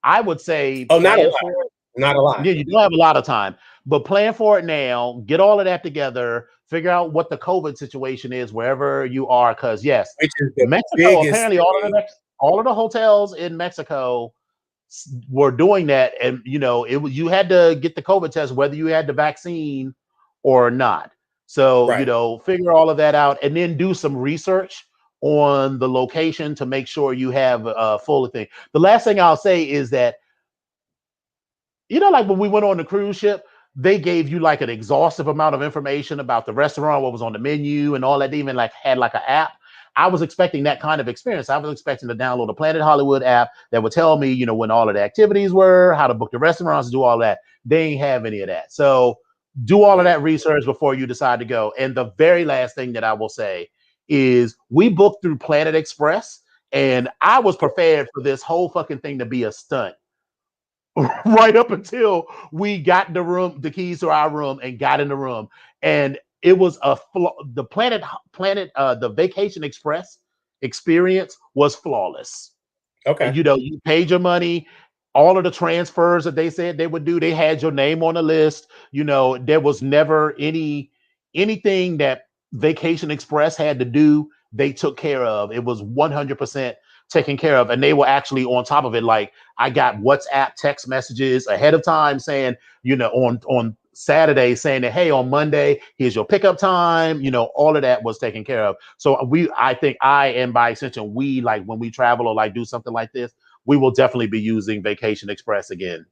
Speaker 1: I would say,
Speaker 2: not a lot. Not a lot.
Speaker 1: Yeah, you don't have a lot of time, but plan for it now. Get all of that together. Figure out what the COVID situation is wherever you are, because yes, Mexico apparently all of the hotels in Mexico were doing that, and you had to get the COVID test whether you had the vaccine or not. So figure all of that out, and then do some research on the location to make sure you have a full thing. The last thing I'll say is that, like when we went on the cruise ship, they gave you like an exhaustive amount of information about the restaurant, what was on the menu and all that. They even had like an app. I was expecting that kind of experience. I was expecting to download a Planet Hollywood app that would tell me, when all of the activities were, how to book the restaurants, do all that. They ain't have any of that. So do all of that research before you decide to go. And the very last thing that I will say is we booked through Planet Express, and I was prepared for this whole fucking thing to be a stunt. Right up until we got the keys to our room and got in the room, and it was the the Vacation Express experience was flawless.
Speaker 2: Okay.
Speaker 1: And, you paid your money. All of the transfers that they said they would do, they had your name on the list. There was never anything that Vacation Express had to do. They took care of. It was 100% taken care of, and they were actually on top of it. Like, I got WhatsApp text messages ahead of time saying, on Saturday saying that, hey, on Monday, here's your pickup time. All of that was taken care of. So I think and by extension, we, like when we travel or like do something like this, we will definitely be using Vacation Express again.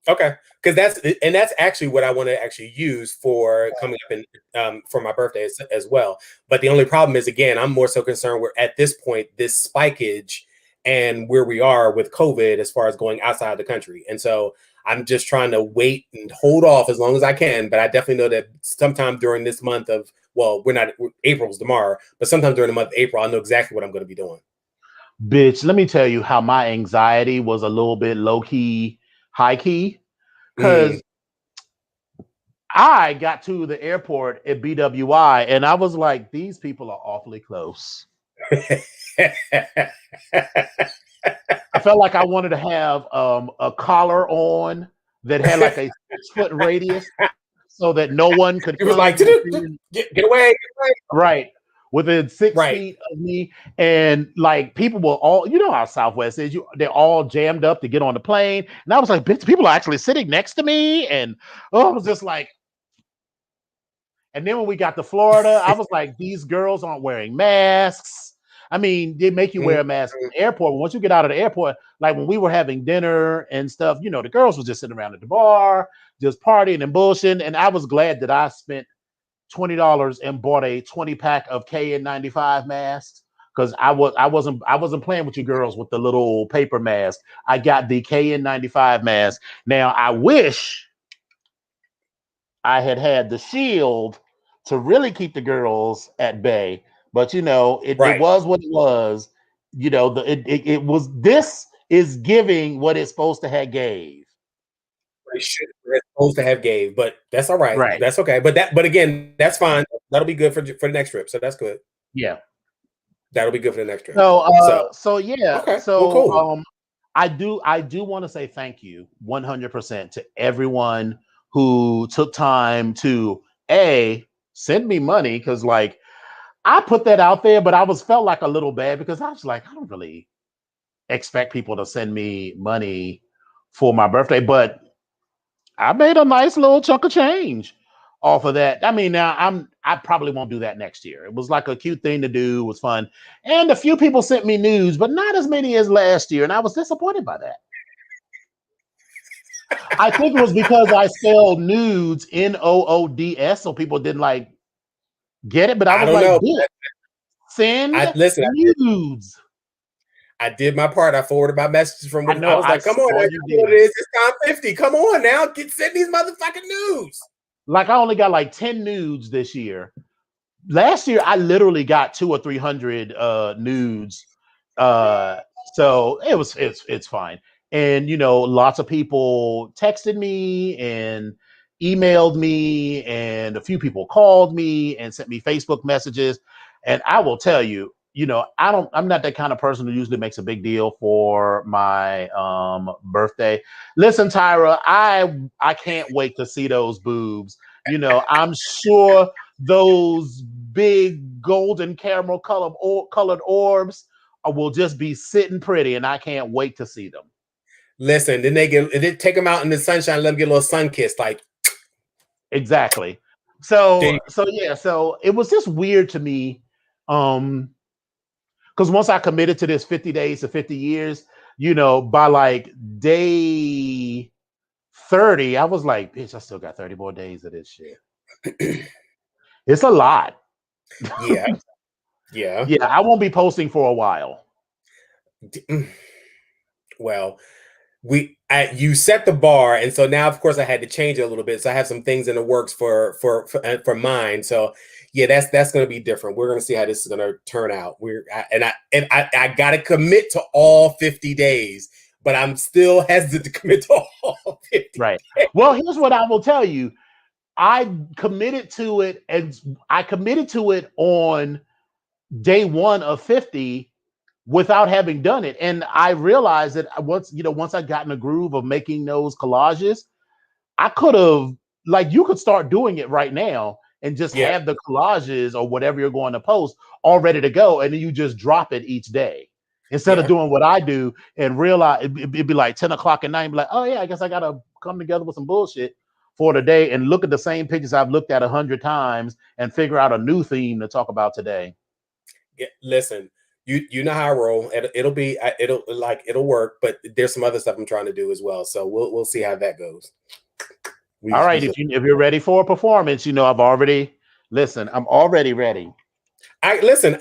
Speaker 2: Okay, because that's actually what I want to actually use for coming up in for my birthday as well. But the only problem is, again, I'm more so concerned we're at this point, this spikeage and where we are with COVID as far as going outside the country. And so I'm just trying to wait and hold off as long as I can. But I definitely know that sometime during this month of, April's tomorrow, but sometime during the month of April, I know exactly what I'm going to be doing.
Speaker 1: Bitch, let me tell you how my anxiety was a little bit low key, high key, because I got to the airport at BWI and I was like, these people are awfully close. I felt like I wanted to have a collar on that had like a 6-foot radius so that no one could.
Speaker 2: It was like, get away.
Speaker 1: Right. Within 6 feet of me. And like people were all, how Southwest is, they're all jammed up to get on the plane. And I was like, bitch, people are actually sitting next to me. And I was just like, and then when we got to Florida, I was like, these girls aren't wearing masks. I mean, they make you wear a mask in the airport. But once you get out of the airport, like when we were having dinner and stuff, the girls were just sitting around at the bar, just partying and bullshitting. And I was glad that I spent $20 and bought a 20-pack of KN95 masks, because I wasn't playing with you girls with the little paper mask. I got the KN95 mask. Now I wish I had the shield to really keep the girls at bay, but it was what it was. you know, it was, this is giving what it's supposed to have gave.
Speaker 2: They're supposed to have gave, but that's all right.
Speaker 1: Right.
Speaker 2: That's okay. But again, that's fine. That'll be good for the next trip. So that's good.
Speaker 1: Yeah.
Speaker 2: That'll be good for the next trip.
Speaker 1: So yeah.
Speaker 2: Okay.
Speaker 1: So
Speaker 2: well, cool.
Speaker 1: I do want to say thank you 100% to everyone who took time to send me money, because like I put that out there, but I felt like a little bad because I was like, I don't really expect people to send me money for my birthday, but I made a nice little chunk of change off of that. I mean, now I probably won't do that next year. It was like a cute thing to do. It was fun. And a few people sent me nudes, but not as many as last year. And I was disappointed by that. I think it was because I spelled nudes Noods, so people didn't like get it. But I was like, send nudes.
Speaker 2: I did my part. I forwarded my messages from.
Speaker 1: I was like,
Speaker 2: come on, it's time 50. Come on now, send these motherfucking nudes.
Speaker 1: Like I only got like 10 nudes this year. Last year, I literally got 200 or 300 nudes. So it's fine. And you know, lots of people texted me and emailed me, and a few people called me and sent me Facebook messages. And I will tell you, you know, I'm not that kind of person who usually makes a big deal for my birthday. Listen, Tyra, I can't wait to see those boobs. You know, I'm sure those big golden caramel colored orbs will just be sitting pretty, and I can't wait to see them.
Speaker 2: Listen, then they take them out in the sunshine, let them get a little sun kiss, like
Speaker 1: exactly. So it was just weird to me. Because once I committed to this 50 days to 50 years, you know, by like day 30, I was like, bitch, I still got 30 more days of this shit. It's a lot.
Speaker 2: Yeah.
Speaker 1: Yeah, I won't be posting for a while.
Speaker 2: Well, you set the bar, and so now, of course, I had to change it a little bit. So I have some things in the works for mine. So yeah, that's going to be different. We're going to see how this is going to turn out. I got to commit to all 50 days, but I'm still hesitant to commit to all 50.
Speaker 1: Right. Well, here's what I will tell you. I committed to it, and I committed to it on day 1 of 50 without having done it. And I realized that once I got in the groove of making those collages, I could have, like, you could start doing it right now and just have the collages or whatever you're going to post all ready to go. And then you just drop it each day instead of doing what I do and realize it'd be like 10 o'clock at night and be like, oh yeah, I guess I got to come together with some bullshit for today and look at the same pictures I've looked at 100 times and figure out a new theme to talk about today.
Speaker 2: Yeah, listen, you know how I roll. It'll work, but there's some other stuff I'm trying to do as well. So we'll see how that goes.
Speaker 1: All right, if you're ready for a performance, you know I'm already ready.
Speaker 2: Listen.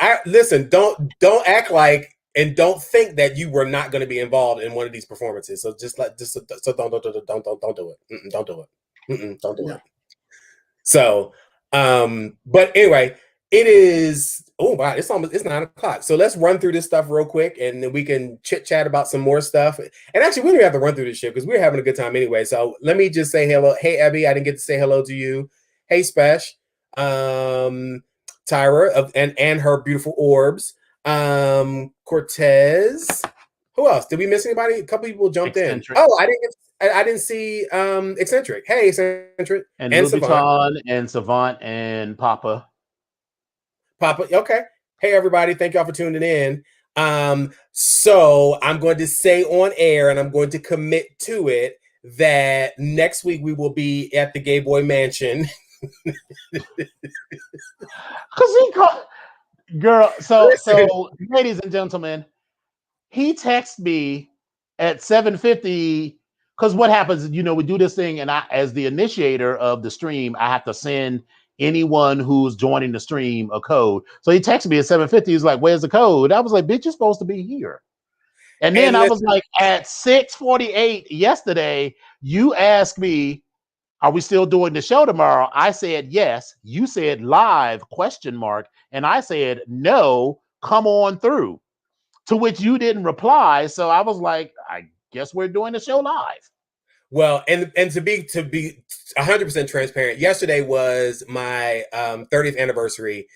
Speaker 2: Don't act like and don't think that you were not going to be involved in one of these performances. So don't do it. Don't do it. Don't do it. So, but anyway, it is. Oh wow, it's 9 o'clock. So let's run through this stuff real quick, and then we can chit chat about some more stuff. And actually, we don't even have to run through this shit because we're having a good time anyway. So let me just say hello. Hey, Abby, I didn't get to say hello to you. Hey, Spesh, Tyra, and her beautiful orbs. Cortez. Who else? Did we miss anybody? A couple people jumped
Speaker 1: Eccentric.
Speaker 2: in. Oh, I didn't see Eccentric. Hey, Eccentric.
Speaker 1: And Louboutin and Savant and Papa.
Speaker 2: Okay. Hey, everybody. Thank y'all for tuning in. So I'm going to say on air, and I'm going to commit to it, that next week we will be at the Gay Boy Mansion.
Speaker 1: Girl, so ladies and gentlemen, he texted me at 7:50 because what happens, you know, we do this thing, and I, as the initiator of the stream, I have to send anyone who's joining the stream a code. So he texted me at 7:50. He's like, "Where's the code?" I was like, "Bitch, you're supposed to be here." And then I was like, at 6:48 yesterday, you asked me, "Are we still doing the show tomorrow?" I said yes. You said live ? And I said no. Come on through. to which you didn't reply. So I was like, I guess we're doing the show live.
Speaker 2: Well, and to be 100% transparent, yesterday was my 30th anniversary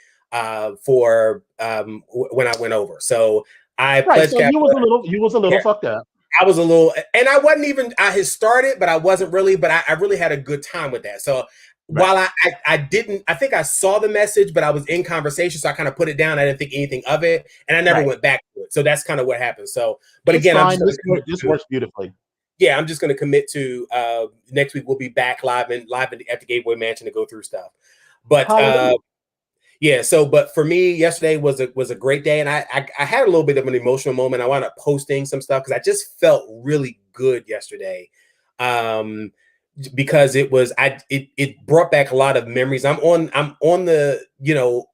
Speaker 2: for when I went over. So I pledged
Speaker 1: So you was a little
Speaker 2: yeah,
Speaker 1: fucked up.
Speaker 2: I was a little, and I wasn't even. I had started, but I wasn't really. But I really had a good time with that. So while I didn't, I think I saw the message, but I was in conversation, so I kind of put it down. I didn't think anything of it, and I never went back to it. So that's kind of what happened. So, but
Speaker 1: It's
Speaker 2: again,
Speaker 1: fine. This works beautifully.
Speaker 2: Yeah, I'm just going to commit to next week. We'll be back live at the Gateway Mansion to go through stuff. But yeah, so but for me, yesterday was a great day, and I had a little bit of an emotional moment. I wound up posting some stuff because I just felt really good yesterday, because it brought back a lot of memories. I'm on the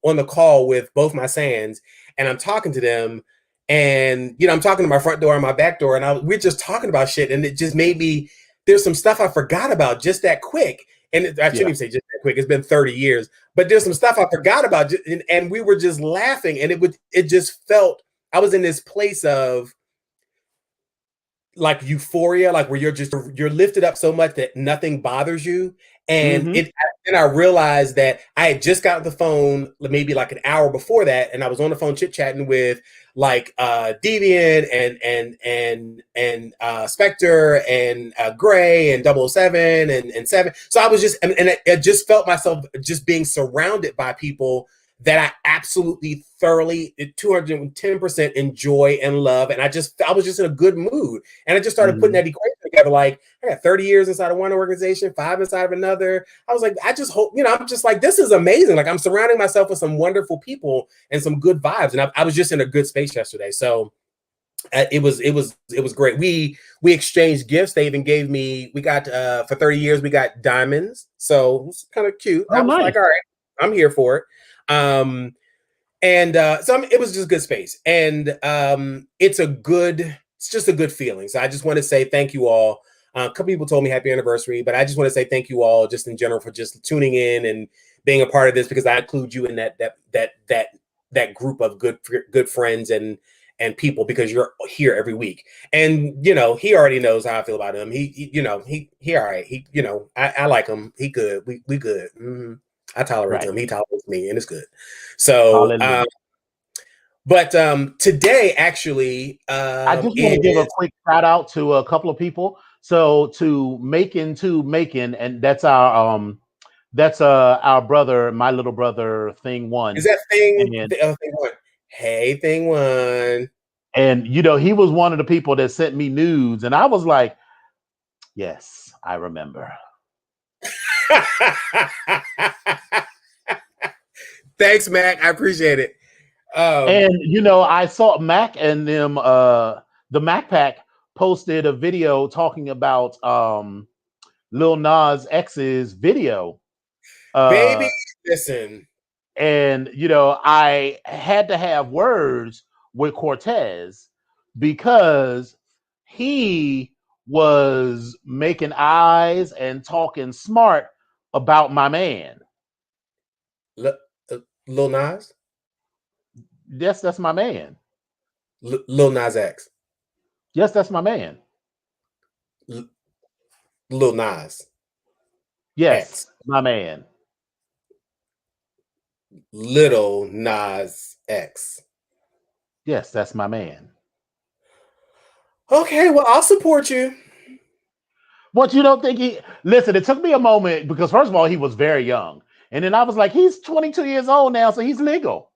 Speaker 2: on the call with both my Sands, and I'm talking to them. And I'm talking to my front door and my back door, and we're just talking about shit, and it just made me. There's some stuff I forgot about just that quick, and I shouldn't even say just that quick. It's been 30 years, but there's some stuff I forgot about, and we were just laughing, and it just felt I was in this place of like euphoria, like where you're lifted up so much that nothing bothers you, and then I realized that I had just gotten the phone maybe like an hour before that, and I was on the phone chit chatting with like Deviant and Spectre and Gray and 007 and 7. So I was just and I just felt myself just being surrounded by people that I absolutely thoroughly 210% enjoy and love. And I was just in a good mood. And I just started putting that equation together. Like, I got 30 years inside of one organization, 5 inside of another. I was like, I just hope, I'm just like, this is amazing. Like, I'm surrounding myself with some wonderful people and some good vibes. And I was just in a good space yesterday. So it was great. We exchanged gifts. They even gave me, we got, for 30 years, we got diamonds. So it was kind of cute. I was like, all right, I'm here for it. So it was just good space, and it's just a good feeling. So I just want to say thank you all. A couple people told me happy anniversary, but I just want to say thank you all just in general for just tuning in and being a part of this, because I include you in that group of good friends and people, because you're here every week. And he already knows how I feel about him. He all right. I like him. He good. We good. Mm-hmm. I tolerate him. He tolerates me, and it's good. So, but today actually,
Speaker 1: I just want to give a quick shout out to a couple of people. So to Macon, and that's our brother, my little brother, Thing One.
Speaker 2: Is that Thing One? Hey, Thing One.
Speaker 1: And he was one of the people that sent me nudes, and I was like, yes, I remember.
Speaker 2: Thanks, Mac. I appreciate it.
Speaker 1: And I saw Mac and them. The Mac Pack posted a video talking about Lil Nas X's video.
Speaker 2: Baby, listen.
Speaker 1: And I had to have words with Cortez because he was making eyes and talking smart about my man.
Speaker 2: Lil Nas?
Speaker 1: Yes, that's my man.
Speaker 2: Lil Nas X?
Speaker 1: Yes, that's my man.
Speaker 2: Lil Nas?
Speaker 1: Yes,
Speaker 2: X.
Speaker 1: my man.
Speaker 2: Little Nas X?
Speaker 1: Yes, that's my man.
Speaker 2: Okay, well, I'll support you.
Speaker 1: But you don't think listen, it took me a moment, because first of all, he was very young. And then I was like, he's 22 years old now, so he's legal.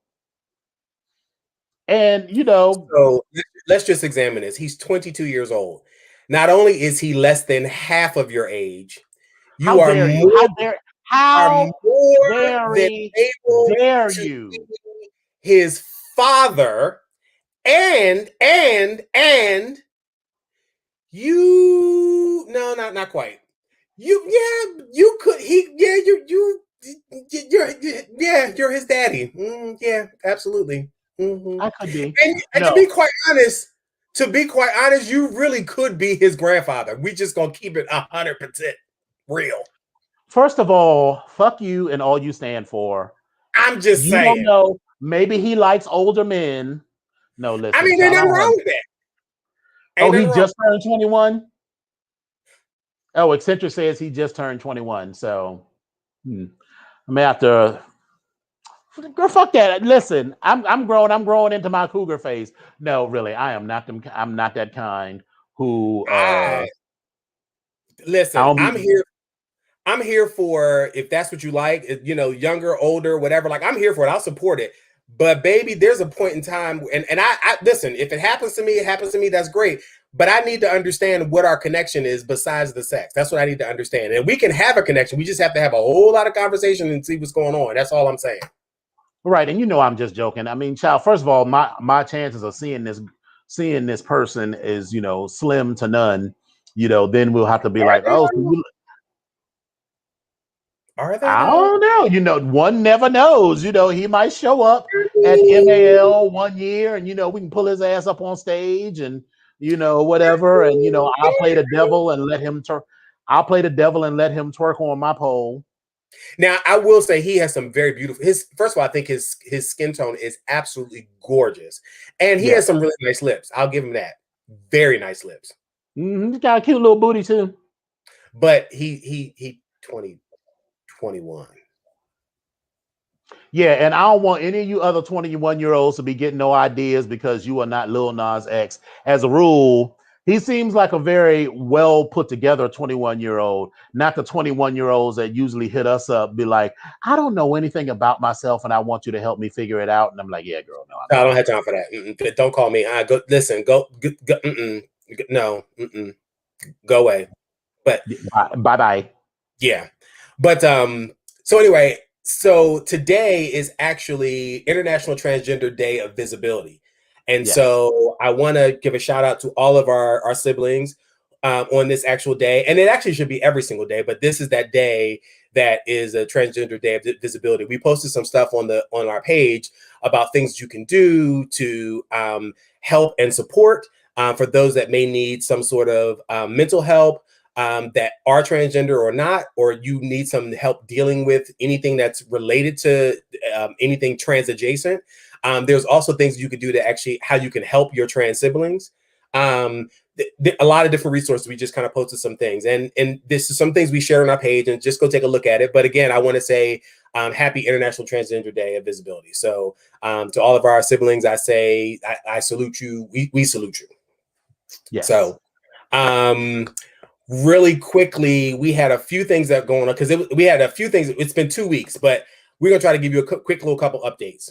Speaker 1: And
Speaker 2: so let's just examine this. He's 22 years old. Not only is he less than half of your age, you are more than able to be his father, and you not quite. You could you're his daddy. Yeah, absolutely. Mm-hmm.
Speaker 1: I could be.
Speaker 2: And to be quite honest, you really could be his grandfather. We just gonna keep it 100% real.
Speaker 1: First of all, fuck you and all you stand for.
Speaker 2: I'm just saying.
Speaker 1: You don't know. Maybe he likes older men. No,
Speaker 2: I
Speaker 1: listen,
Speaker 2: mean, there's
Speaker 1: child, I
Speaker 2: nothing
Speaker 1: don't
Speaker 2: wrong
Speaker 1: have.
Speaker 2: with that.
Speaker 1: Oh,
Speaker 2: Ain't
Speaker 1: he
Speaker 2: nothing wrong.
Speaker 1: just turned 21. Oh, Accenture says he just turned 21. So I may have to. Girl, fuck that. Listen, I'm grown. I'm growing into my cougar phase. No, really, I am not them. I'm not that kind who. I
Speaker 2: Listen,
Speaker 1: don't be.
Speaker 2: I'm here for if that's what you like, you know, younger, older, whatever. Like, I'm here for it. I'll support it. But baby, there's a point in time, and I listen. If it happens to me, it happens to me. That's great. But I need to understand what our connection is besides the sex. That's what I need to understand. And we can have a connection. We just have to have a whole lot of conversation and see what's going on. That's all I'm saying.
Speaker 1: Right, and you know I'm just joking. I mean, child. First of all, my chances of seeing this person is slim to none. Then we'll have to be
Speaker 2: Are
Speaker 1: like,
Speaker 2: they
Speaker 1: oh, so
Speaker 2: though?
Speaker 1: you,
Speaker 2: Are they
Speaker 1: I
Speaker 2: though?
Speaker 1: don't know. One never knows. He might show up at MAL one year, and we can pull his ass up on stage, and whatever, and I'll play the devil and let him turn. I'll play the devil and let him twerk on my pole.
Speaker 2: Now, I will say he has some very beautiful. First of all, I think his skin tone is absolutely gorgeous, and he has some really nice lips. I'll give him that. Very nice lips.
Speaker 1: He's got a cute little booty too.
Speaker 2: But he 21.
Speaker 1: Yeah, and I don't want any of you other 21-year-olds to be getting no ideas because you are not Lil Nas X. As a rule, he seems like a very well put together 21-year-old, not the 21-year-olds that usually hit us up, be like, I don't know anything about myself and I want you to help me figure it out. And I'm like, yeah, girl, no.
Speaker 2: I don't have time for that. Don't call me. Go listen. Go. No. Go away. But
Speaker 1: bye.
Speaker 2: yeah. But so anyway, so today is actually International Transgender Day of Visibility. And so I want to give a shout out to all of our siblings on this actual day. And it actually should be every single day, but this is that day that is a Transgender Day of Visibility. We posted some stuff on our page about things you can do to help and support for those that may need some sort of mental help, that are transgender or not, or you need some help dealing with anything that's related to anything trans adjacent. There's also things you could do to actually how you can help your trans siblings. A lot of different resources. We just kind of posted some things, and this is some things we share on our page, and just go take a look at it. But again, I want to say happy International Transgender Day of Visibility. So to all of our siblings, I say I salute you. We salute you.
Speaker 1: Yes.
Speaker 2: So really quickly, we had a few things that going on because we had a few things. It's been 2 weeks, but we're gonna try to give you a quick little couple updates.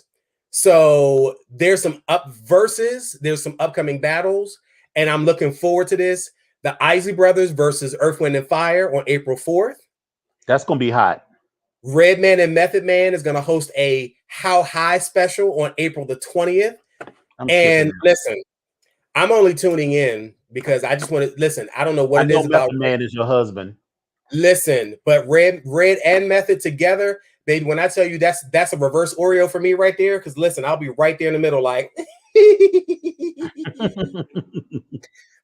Speaker 2: So there's some there's some upcoming battles, and I'm looking forward to this. The Isley Brothers versus Earth, Wind, and Fire on April 4th.
Speaker 1: That's gonna be hot.
Speaker 2: Redman and Method Man is gonna host a How High special on April the 20th. And listen, I'm only tuning in because I just want to listen. I don't know what it is about.
Speaker 1: Man is your husband.
Speaker 2: Listen, but Red and Method together, baby. When I tell you that's a reverse Oreo for me right there. Because listen, I'll be right there in the middle, like.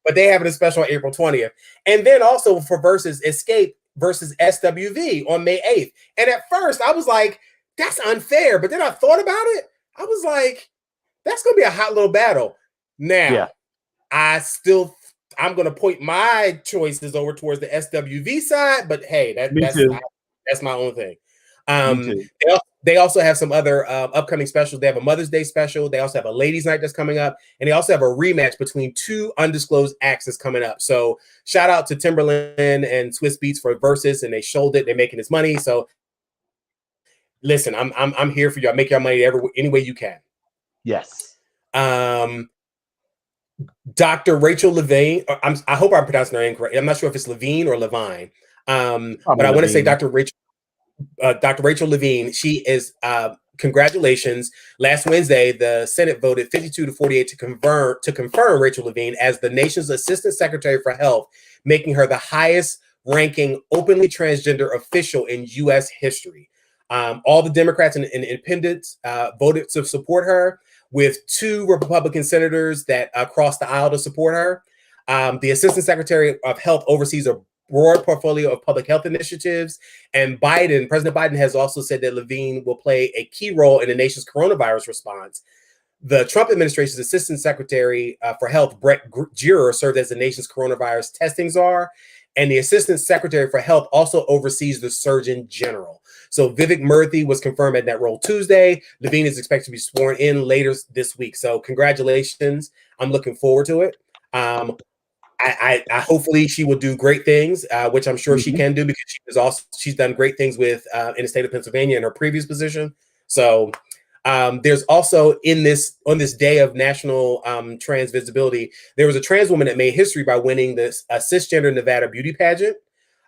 Speaker 2: But they have a special on April 20th, and then also for versus Escape versus SWV on May 8th. And at first, I was like, that's unfair. But then I thought about it. I was like, that's gonna be a hot little battle. Now, I'm going to point my choices over towards the SWV side, but hey, that's my own thing. They also have some other upcoming specials. They have a Mother's Day special. They also have a Ladies' Night that's coming up, and they also have a rematch between two undisclosed acts that's coming up. So shout out to Timberland and Swiss Beats for Versus, and they showed it. They're making this money. So listen, I'm here for you. I make your money any way you can.
Speaker 1: Yes.
Speaker 2: Dr. Rachel Levine, I hope I'm pronouncing her name correct. I'm not sure if it's Levine or Levine, but I want to say Dr. Rachel Levine. She is, congratulations. Last Wednesday, the Senate voted 52-48 to confirm Rachel Levine as the nation's Assistant Secretary for Health, making her the highest ranking openly transgender official in U.S. history. All the Democrats and independents voted to support her, with 2 Republican senators that crossed the aisle to support her. The Assistant Secretary of Health oversees a broad portfolio of public health initiatives. And President Biden has also said that Levine will play a key role in the nation's coronavirus response. The Trump administration's Assistant Secretary for Health, Brett Giroir, served as the nation's coronavirus testing czar. And the Assistant Secretary for Health also oversees the Surgeon General. So Vivek Murthy was confirmed in that role Tuesday. Levine is expected to be sworn in later this week. So congratulations. I'm looking forward to it. I hopefully she will do great things, which I'm sure she can do, because she's done great things with in the state of Pennsylvania in her previous position. So there's also on this day of national trans visibility, there was a trans woman that made history by winning this cisgender Nevada beauty pageant.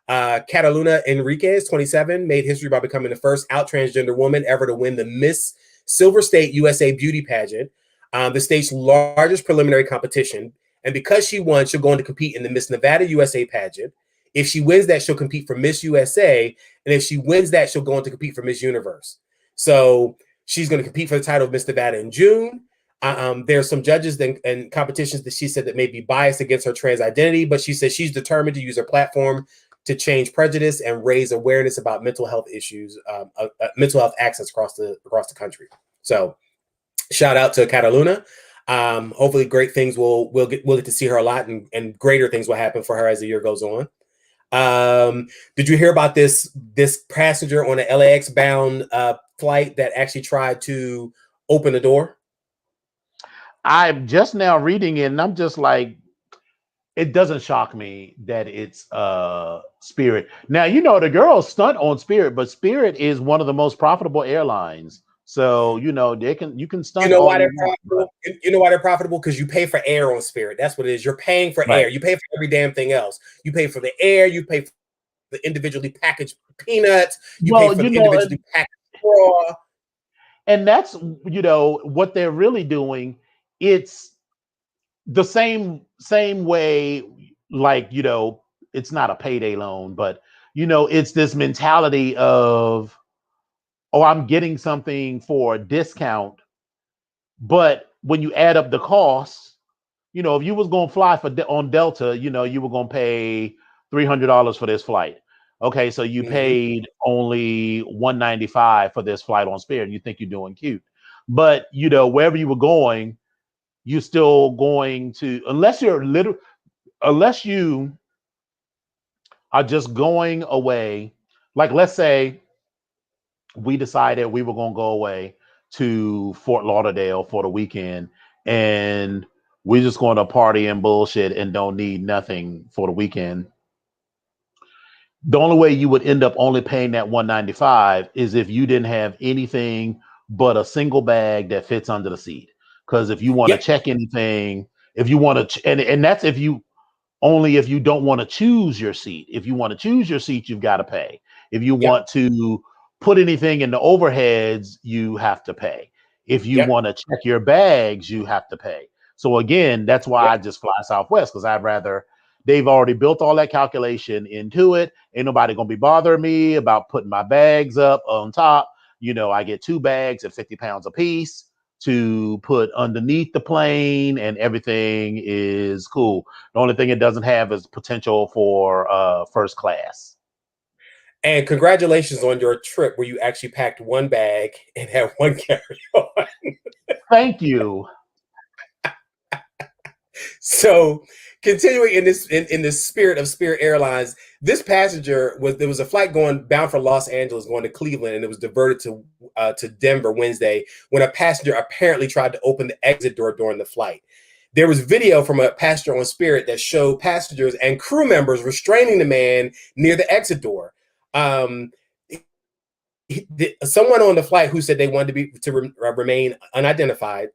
Speaker 2: Cataluna Enriquez, 27, made history by becoming the first out transgender woman ever to win the Miss Silver State USA beauty pageant, the state's largest preliminary competition. And because she won, she'll go on to compete in the Miss Nevada USA pageant. If she wins that, she'll compete for Miss USA. And if she wins that, she'll go on to compete for Miss Universe. So she's going to compete for the title of Miss Nevada in June. There are some judges and competitions that she said that may be biased against her trans identity, but she said she's determined to use her platform to change prejudice and raise awareness about mental health issues, mental health access across the country. So shout out to Cataluna. Hopefully great things we'll get to see her a lot, and greater things will happen for her as the year goes on. Did you hear about this passenger on an LAX bound flight that actually tried to open the door?
Speaker 1: I'm just now reading it, and I'm just like, it doesn't shock me that it's Spirit. Now, you know, the girls stunt on Spirit, but Spirit is one of the most profitable airlines. So, you know, you can stunt.
Speaker 2: You know why they're profitable? You know why they're profitable? Because you pay for air on Spirit. That's what it is. You're paying for air. You pay for every damn thing else. You pay for the air. You pay for the individually packaged peanuts. You pay for the individually packaged straw.
Speaker 1: And that's, you know, what they're really doing. It's the same way, like, you know, it's not a payday loan, but, you know, it's this mentality of, oh, I'm getting something for a discount. But when you add up the costs, you know, if you was going to fly on Delta, you know, you were going to pay $300 for this flight. Okay, so you paid only $195 for this flight on Spirit. You think you're doing cute. But, you know, wherever you were going, you're still going to, unless you are just going away. Like, let's say we decided we were going to go away to Fort Lauderdale for the weekend, and we're just going to party and bullshit and don't need nothing for the weekend. The only way you would end up only paying that $195 is if you didn't have anything but a single bag that fits under the seat. Because if you want to check anything, if you want to, and that's if you don't want to choose your seat. If you want to choose your seat, you've got to pay. If you want to put anything in the overheads, you have to pay. If you want to check your bags, you have to pay. So again, that's why I just fly Southwest, because they've already built all that calculation into it. Ain't nobody going to be bothering me about putting my bags up on top. You know, I get 2 bags at 50 pounds a piece to put underneath the plane, and everything is cool. The only thing it doesn't have is potential for first class.
Speaker 2: And congratulations on your trip where you actually packed 1 bag and had 1 carry-on.
Speaker 1: Thank you.
Speaker 2: So, continuing in the spirit of Spirit Airlines, this passenger there was a flight bound for Los Angeles going to Cleveland, and it was diverted to Denver Wednesday when a passenger apparently tried to open the exit door during the flight. There was video from a passenger on Spirit that showed passengers and crew members restraining the man near the exit door. Someone on the flight who said they wanted to remain unidentified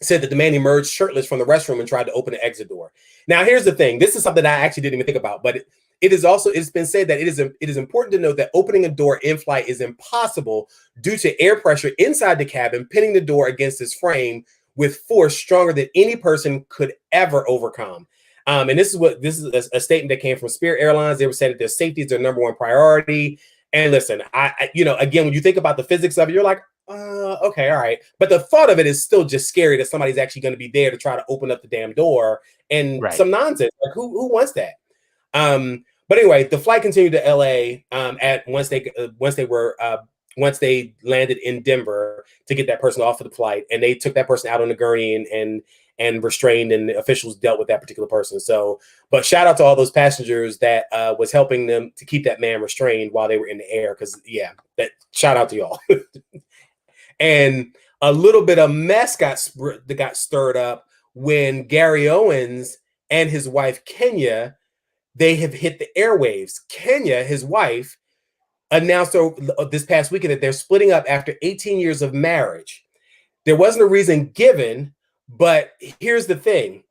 Speaker 2: said that the man emerged shirtless from the restroom and tried to open the exit door. Now, here's the thing. This is something I actually didn't even think about, but it's been said that it is important to note that opening a door in flight is impossible due to air pressure inside the cabin, pinning the door against its frame with force stronger than any person could ever overcome. And this is a statement that came from Spirit Airlines. They were saying that their safety is their number 1 priority. And listen, again, when you think about the physics of it, you're like, okay, all right. But the thought of it is still just scary that somebody's actually going to be there to try to open up the damn door and some nonsense. Like who wants that? But anyway, the flight continued to LA once they were once they landed in Denver to get that person off of the flight, and they took that person out on the gurney and restrained, and the officials dealt with that particular person. So, but shout out to all those passengers that was helping them to keep that man restrained while they were in the air. Because that shout out to y'all. And a little bit of mess got stirred up when Gary Owens and his wife Kenya, they have hit the airwaves. Kenya, his wife, announced this past weekend that they're splitting up after 18 years of marriage. There wasn't a reason given, but here's the thing.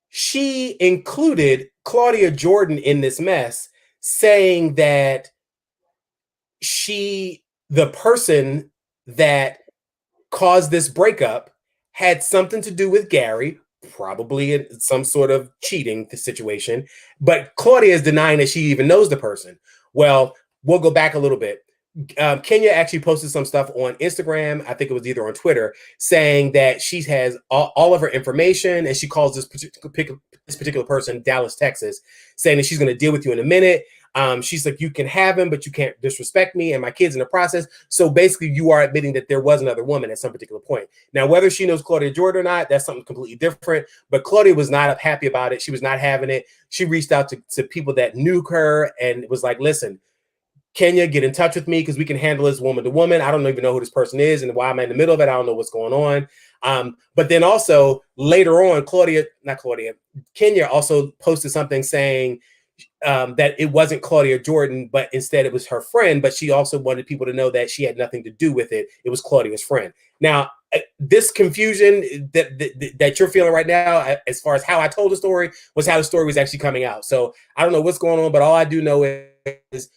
Speaker 2: She included Claudia Jordan in this mess, saying that the person that caused this breakup had something to do with Gary, probably in some sort of cheating situation, but Claudia is denying that she even knows the person. Well, we'll go back a little bit. Kenya actually posted some stuff on Instagram, I think it was either on Twitter, saying that she has all of her information, and she calls this particular person Dallas, Texas, saying that she's going to deal with you in a minute. She's like, you can have him, but you can't disrespect me and my kids in the process. So basically, you are admitting that there was another woman at some particular point. Now, whether she knows Claudia Jordan or not, that's something completely different. But Claudia was not happy about it. She was not having it. She reached out to people that knew her and was like, listen, Kenya, get in touch with me because we can handle this woman to woman. I don't even know who this person is and why I'm in the middle of it. I don't know what's going on. But then also later on, Kenya also posted something saying that it wasn't Claudia Jordan, but instead it was her friend. But she also wanted people to know that she had nothing to do with it. It was Claudia's friend. Now, this confusion that you're feeling right now, as far as how I told the story, was how the story was actually coming out. So I don't know what's going on, but all I do know is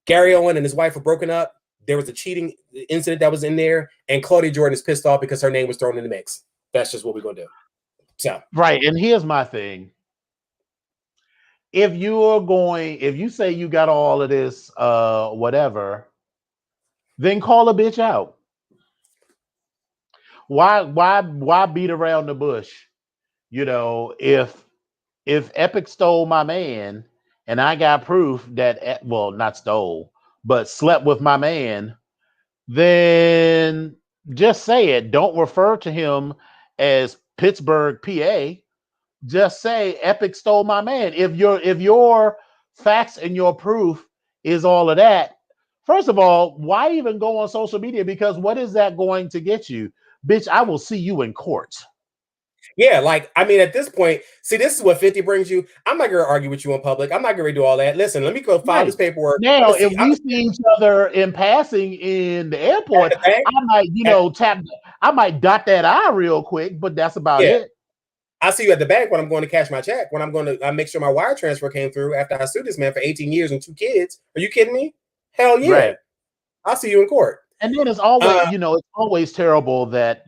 Speaker 2: Gary Owen and his wife were broken up. There was a cheating incident that was in there, and Claudia Jordan is pissed off because her name was thrown in the mix. That's just what we're gonna do. So
Speaker 1: right, and here's my thing. If you say you got all of this, whatever, then call a bitch out. Why beat around the bush? You know, if Epic stole my man and I got proof that, well, not stole, but slept with my man, then just say it. Don't refer to him as Pittsburgh, PA. Just say Epic stole my man. If your facts and your proof is all of that, first of all, why even go on social media? Because what is that going to get you? Bitch, I will see you in court.
Speaker 2: Yeah, like, I mean, at this point, see, this is what 50 brings you. I'm not going to argue with you in public. I'm not going to do all that. Listen, let me go file this paperwork.
Speaker 1: Now, if we see each other in passing in the airport, I might, I might dot that I real quick, but that's about it.
Speaker 2: I'll see you at the bank when I'm going to cash my check, when I'm going to make sure my wire transfer came through after I sued this man for 18 years and 2 kids. Are you kidding me? Hell yeah. Right. I'll see you in court.
Speaker 1: And then it's always, it's always terrible that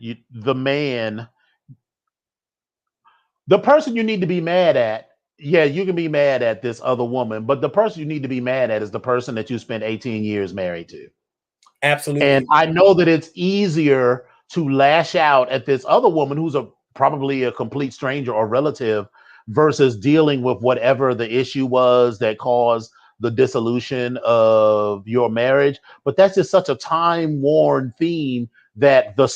Speaker 1: the person you need to be mad at, you can be mad at this other woman, but the person you need to be mad at is the person that you spent 18 years married to.
Speaker 2: Absolutely.
Speaker 1: And I know that it's easier to lash out at this other woman who's probably a complete stranger or relative versus dealing with whatever the issue was that caused the dissolution of your marriage. But that's just such a time-worn theme that the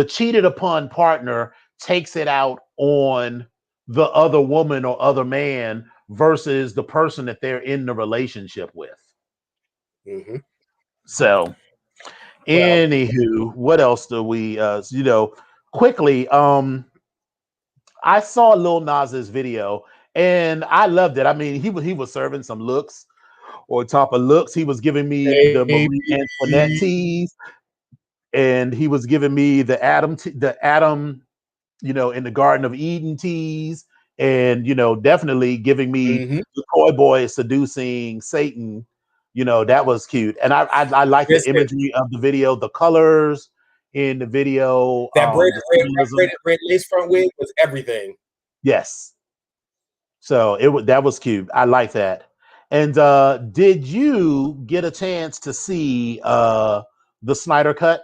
Speaker 1: cheated upon partner takes it out on the other woman or other man versus the person that they're in the relationship with.
Speaker 2: Mm-hmm.
Speaker 1: So, anywho, what else do we, quickly, I saw Lil Nas's video and I loved it. I mean, he was serving some looks or top of looks. He was giving me the Marie Antoinette tease, and he was giving me the Adam, in the Garden of Eden tease, and definitely giving me the toy boy seducing Satan. That was cute, and I like the imagery of the video, the colors in the video.
Speaker 2: That red lace front wig was everything.
Speaker 1: Yes. So that was cute. I like that. And did you get a chance to see the Snyder Cut?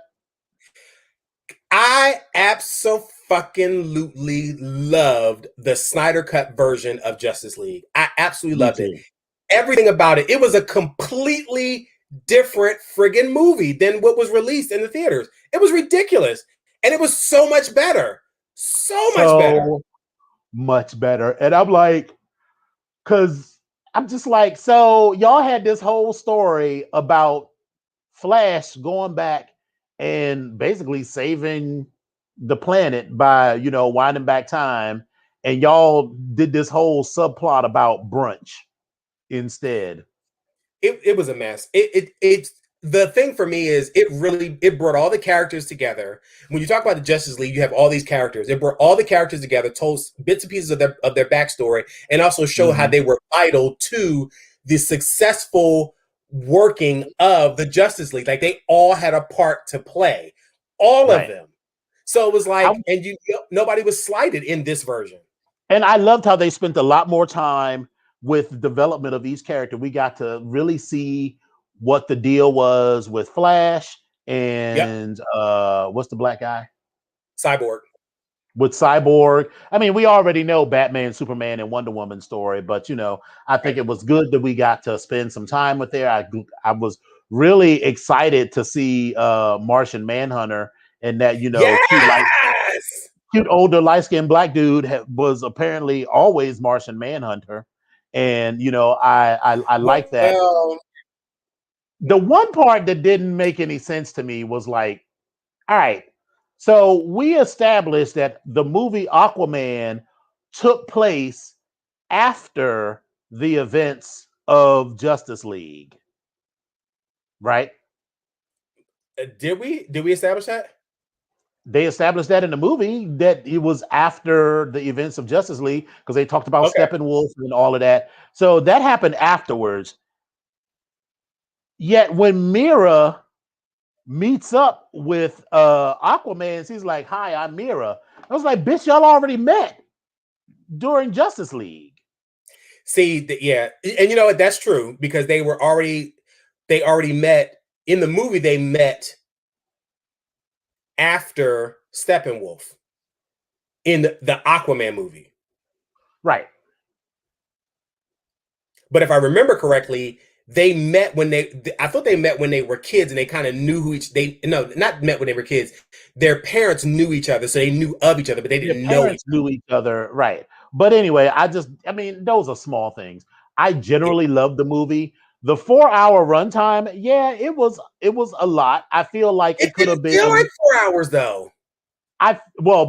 Speaker 2: I absolutely loved the Snyder Cut version of Justice League. I absolutely loved it. Everything about it. It was a completely different friggin' movie than what was released in the theaters. It was ridiculous. And it was so much better. So much better.
Speaker 1: Much better. And I'm like, because I'm just like, so y'all had this whole story about Flash going back and basically saving the planet by, winding back time. And y'all did this whole subplot about brunch instead.
Speaker 2: It was a mess. It's the thing for me is it brought all the characters together. When you talk about the Justice League, you have all these characters. It brought all the characters together, told bits and pieces of their backstory, and also show how they were vital to the successful working of the Justice League. Like they all had a part to play, all of them. So it was like, nobody was slighted in this version.
Speaker 1: And I loved how they spent a lot more time with the development of each character. We got to really see what the deal was with Flash and what's the black guy?
Speaker 2: Cyborg.
Speaker 1: With Cyborg. I mean, we already know Batman, Superman, and Wonder Woman story, but I think it was good that we got to spend some time with there. I was really excited to see Martian Manhunter and that, cute older light-skinned black dude was apparently always Martian Manhunter. And I like that. The one part that didn't make any sense to me was like, all right, so we established that the movie Aquaman took place after the events of Justice League, right?
Speaker 2: Did we establish that?
Speaker 1: They established that in the movie that it was after the events of Justice League because they talked about Steppenwolf and all of that. So that happened afterwards. Yet when Mira meets up with Aquaman, she's like, "Hi, I'm Mira." I was like, "Bitch, y'all already met during Justice League."
Speaker 2: See, and you know what? That's true because they already met in the movie. They met after Steppenwolf in the Aquaman movie.
Speaker 1: Right.
Speaker 2: But if I remember correctly, they met I thought they met when they were kids and they kind of knew not met when they were kids. Their parents knew each other, so they knew of each other, but they didn't know
Speaker 1: each other. Right. But anyway, those are small things. I generally love the movie. The 4-hour runtime, it was a lot. I feel like it could have been
Speaker 2: like 4 hours though.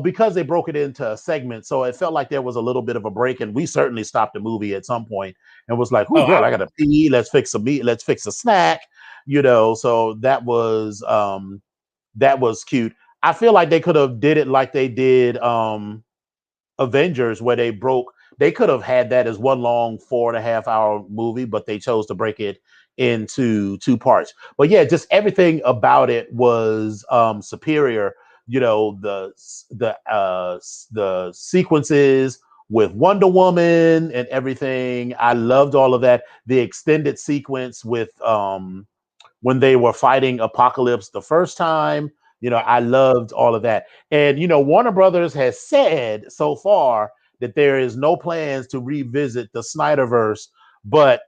Speaker 1: Because they broke it into segments, so it felt like there was a little bit of a break, and we certainly stopped the movie at some point and was like, "Oh, girl, I gotta pee. Let's fix some meat. Let's fix a snack." So that was cute. I feel like they could have did it like they did Avengers, where they could have had that as one long 4.5-hour movie, but they chose to break it into 2 parts. But yeah, just everything about it was superior. The sequences with Wonder Woman and everything. I loved all of that. The extended sequence with when they were fighting Apocalypse the first time. I loved all of that. And, Warner Brothers has said so far that there is no plans to revisit the Snyderverse, but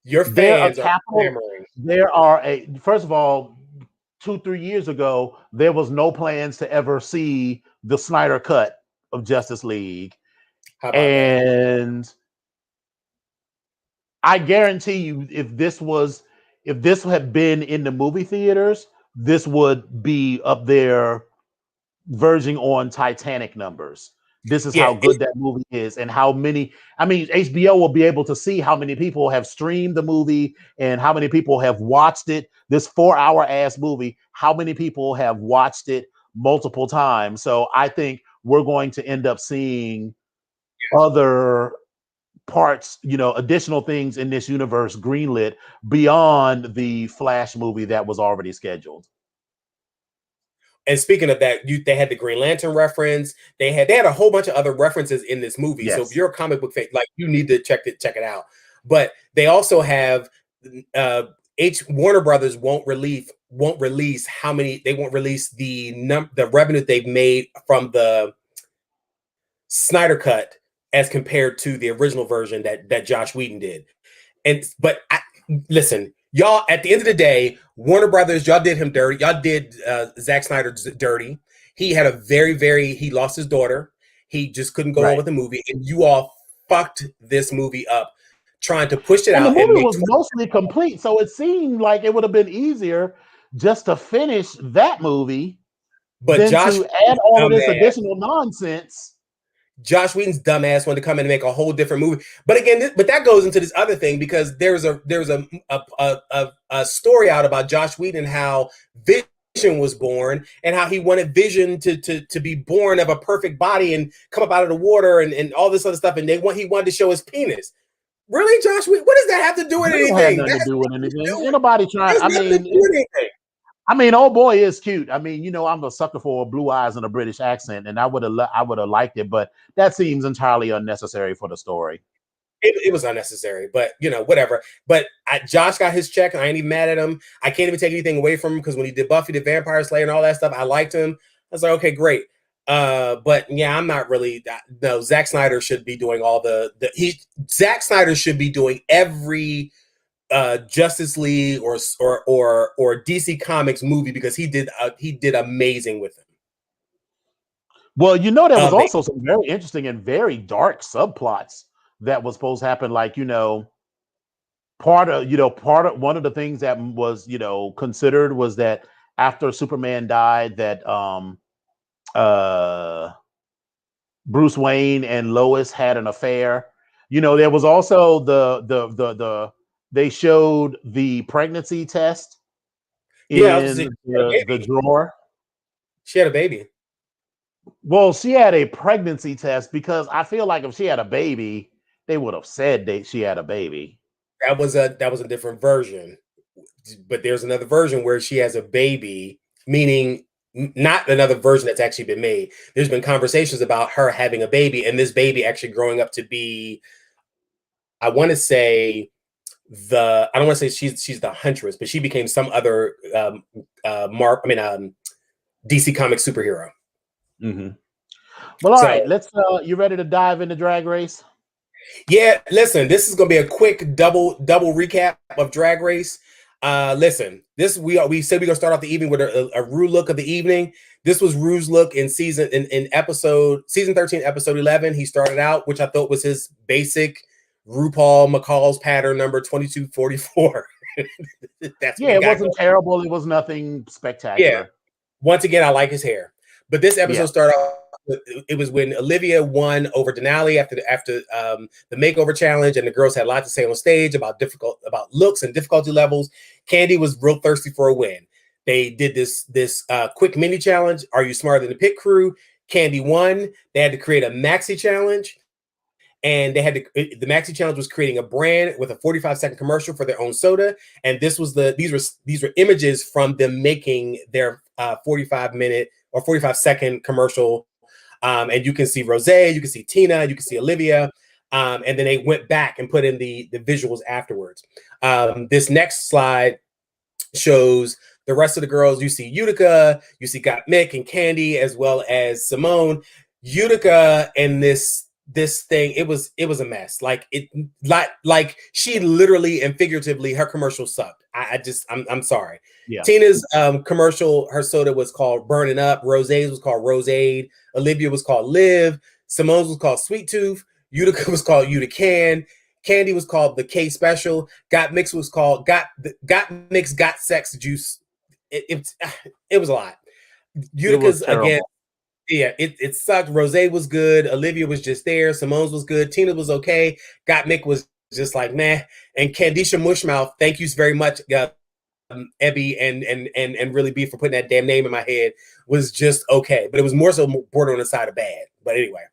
Speaker 2: your fans are clamoring.
Speaker 1: First of all, 2-3 years ago, there was no plans to ever see the Snyder cut of Justice League.
Speaker 2: How about that?
Speaker 1: I guarantee you, if this had been in the movie theaters, this would be up there verging on Titanic numbers. This is how good that movie is and how many, HBO will be able to see how many people have streamed the movie and how many people have watched it. This 4-hour ass movie, how many people have watched it multiple times. So I think we're going to end up seeing other parts, additional things in this universe greenlit beyond the Flash movie that was already scheduled.
Speaker 2: And speaking of that, they had the Green Lantern reference. They had a whole bunch of other references in this movie. Yes. So if you're a comic book fan, like you need to check it out. But they also have Warner Brothers won't release the revenue they've made from the Snyder cut as compared to the original version that Josh Whedon did. But listen, y'all, at the end of the day, Warner Brothers, y'all did him dirty. Y'all did Zack Snyder dirty. He had a he lost his daughter. He just couldn't go on with the movie. And you all fucked this movie up, trying to push it
Speaker 1: And
Speaker 2: out.
Speaker 1: the movie was mostly complete. So it seemed like it would have been easier just to finish that movie than to add all of this additional nonsense.
Speaker 2: Josh Whedon's dumbass wanted to come in and make a whole different movie. But again, but that goes into this other thing, because there's a story out about Josh Whedon, how Vision was born and how he wanted Vision to be born of a perfect body and come up out of the water and all this other stuff. And he wanted to show his penis. Really, Josh Whedon? What does that have to do with anything?
Speaker 1: Had nothing to do with anything. Ain't nobody trying. I mean, old boy is cute. I mean, you know, I'm a sucker for blue eyes and a British accent, and I would have liked it, but that seems entirely unnecessary for the story.
Speaker 2: It was unnecessary, but you know, whatever. But Josh got his check, and I ain't even mad at him. I can't even take anything away from him, because when he did Buffy the Vampire Slayer and all that stuff, I liked him. I was like, okay, great. But yeah, I'm not really. No, Zack Snyder should be doing all Zack Snyder should be doing every Justice League or DC Comics movie, because he did amazing with them.
Speaker 1: Well, you know, there was also some very interesting and very dark subplots that was supposed to happen. Like, you know, part of one of the things that was, you know, considered was that after Superman died, that Bruce Wayne and Lois had an affair. You know, there was also they showed the pregnancy test in the drawer.
Speaker 2: She had a baby.
Speaker 1: Well, she had a pregnancy test, because I feel like if she had a baby, they would have said she had a baby.
Speaker 2: That was a different version. But there's another version where she has a baby, meaning not another version that's actually been made. There's been conversations about her having a baby, and this baby actually growing up to be, I want to say I don't want to say she's the Huntress, but she became some other DC Comics superhero.
Speaker 1: Mm-hmm. Well, all right, let's. You ready to dive into Drag Race?
Speaker 2: Yeah, listen, this is gonna be a quick double recap of Drag Race. Listen, we said we're gonna start off the evening with a Rue look of the evening. This was Rue's look in season 13, episode 11. He started out, which I thought was his basic RuPaul McCall's pattern, number 2244.
Speaker 1: It wasn't terrible. It was nothing spectacular.
Speaker 2: Yeah. Once again, I like his hair. But this episode started off. It was when Olivia won over Denali after the makeover challenge, and the girls had a lot to say on stage about looks and difficulty levels. Candy was real thirsty for a win. They did this quick mini challenge. Are you smarter than the pit crew? Candy won. They had to create a maxi challenge, and the maxi challenge was creating a brand with a 45-second commercial for their own soda. And these were images from them making their 45-minute or 45-second commercial. And you can see Rose, you can see Tina, you can see Olivia. And then they went back and put in the visuals afterwards. This next slide shows the rest of the girls. You see Utica, you see Got Mick and Candy, as well as Simone. Utica and this thing, it was a mess. Like she literally and figuratively, her commercial sucked. I'm sorry. Yeah. Tina's commercial, her soda was called Burning Up. Rose's was called Roseade. Olivia was called Live. Simone's was called Sweet Tooth. Utica was called Utican. Candy was called the K Special. Got Mix was called Got Mix Got Sex Juice. It was a lot. Utica's again. Yeah, it sucked. Rose was good. Olivia was just there. Simone's was good. Tina was okay. Got Mick was just like meh. And Candisha Mushmouth, thank you very much, Ebby and Really B, for putting that damn name in my head, was just okay. But it was more so border on the side of bad. But anyway,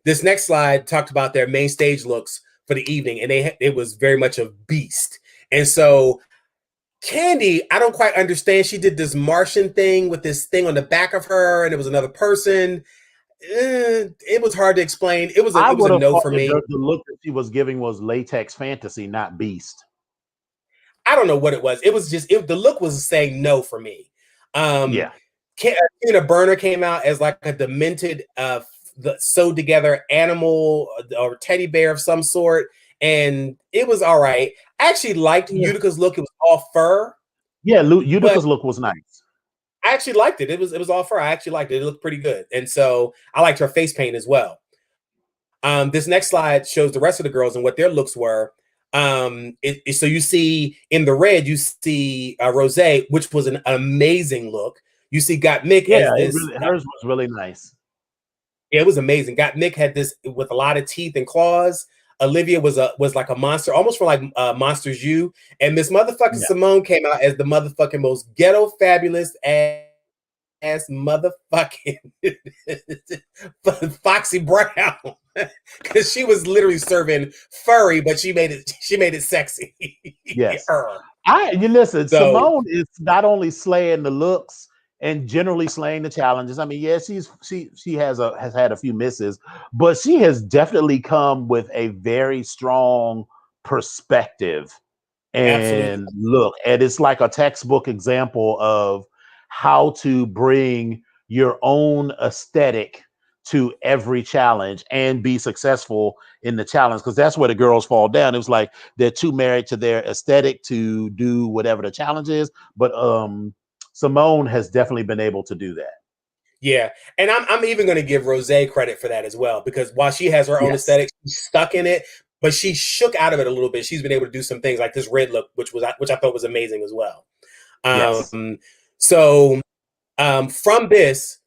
Speaker 2: this next slide talked about their main stage looks for the evening, and it was very much a beast. And so Candy, I don't quite understand. She did this Martian thing with this thing on the back of her, and it was another person. It was hard to explain. It was a no for me.
Speaker 1: The look that she was giving was latex fantasy, not beast.
Speaker 2: I don't know what it was. It was just the look was saying no for me. Tina Burner came out as like a demented, sewed together animal or teddy bear of some sort, and it was all right. I actually liked Utica's look. It was all fur.
Speaker 1: Yeah, Utica's look was nice.
Speaker 2: I actually liked it. It was all fur. I actually liked it. It looked pretty good. And so I liked her face paint as well. This next slide shows the rest of the girls and what their looks were. So you see in the red, you see Rose, which was an amazing look. You see Got Mick as this.
Speaker 1: Hers was really nice.
Speaker 2: Yeah, it was amazing. Got Mick had this with a lot of teeth and claws. Olivia was like a monster, almost from like Monsters U. And Miss Motherfucking Simone came out as the motherfucking most ghetto fabulous ass motherfucking Foxy Brown. Because she was literally serving furry, but she made it sexy.
Speaker 1: Yes. You listen, Simone is not only slaying the looks and generally slaying the challenges. I mean, yeah, she has had a few misses, but she has definitely come with a very strong perspective and look. And it's like a textbook example of how to bring your own aesthetic to every challenge and be successful in the challenge, because that's where the girls fall down. It was like they're too married to their aesthetic to do whatever the challenge is. But Simone has definitely been able to do that.
Speaker 2: Yeah, and I'm even going to give Rose credit for that as well, because while she has her own aesthetic, she's stuck in it, but she shook out of it a little bit. She's been able to do some things like this red look, which I thought was amazing as well. So from this,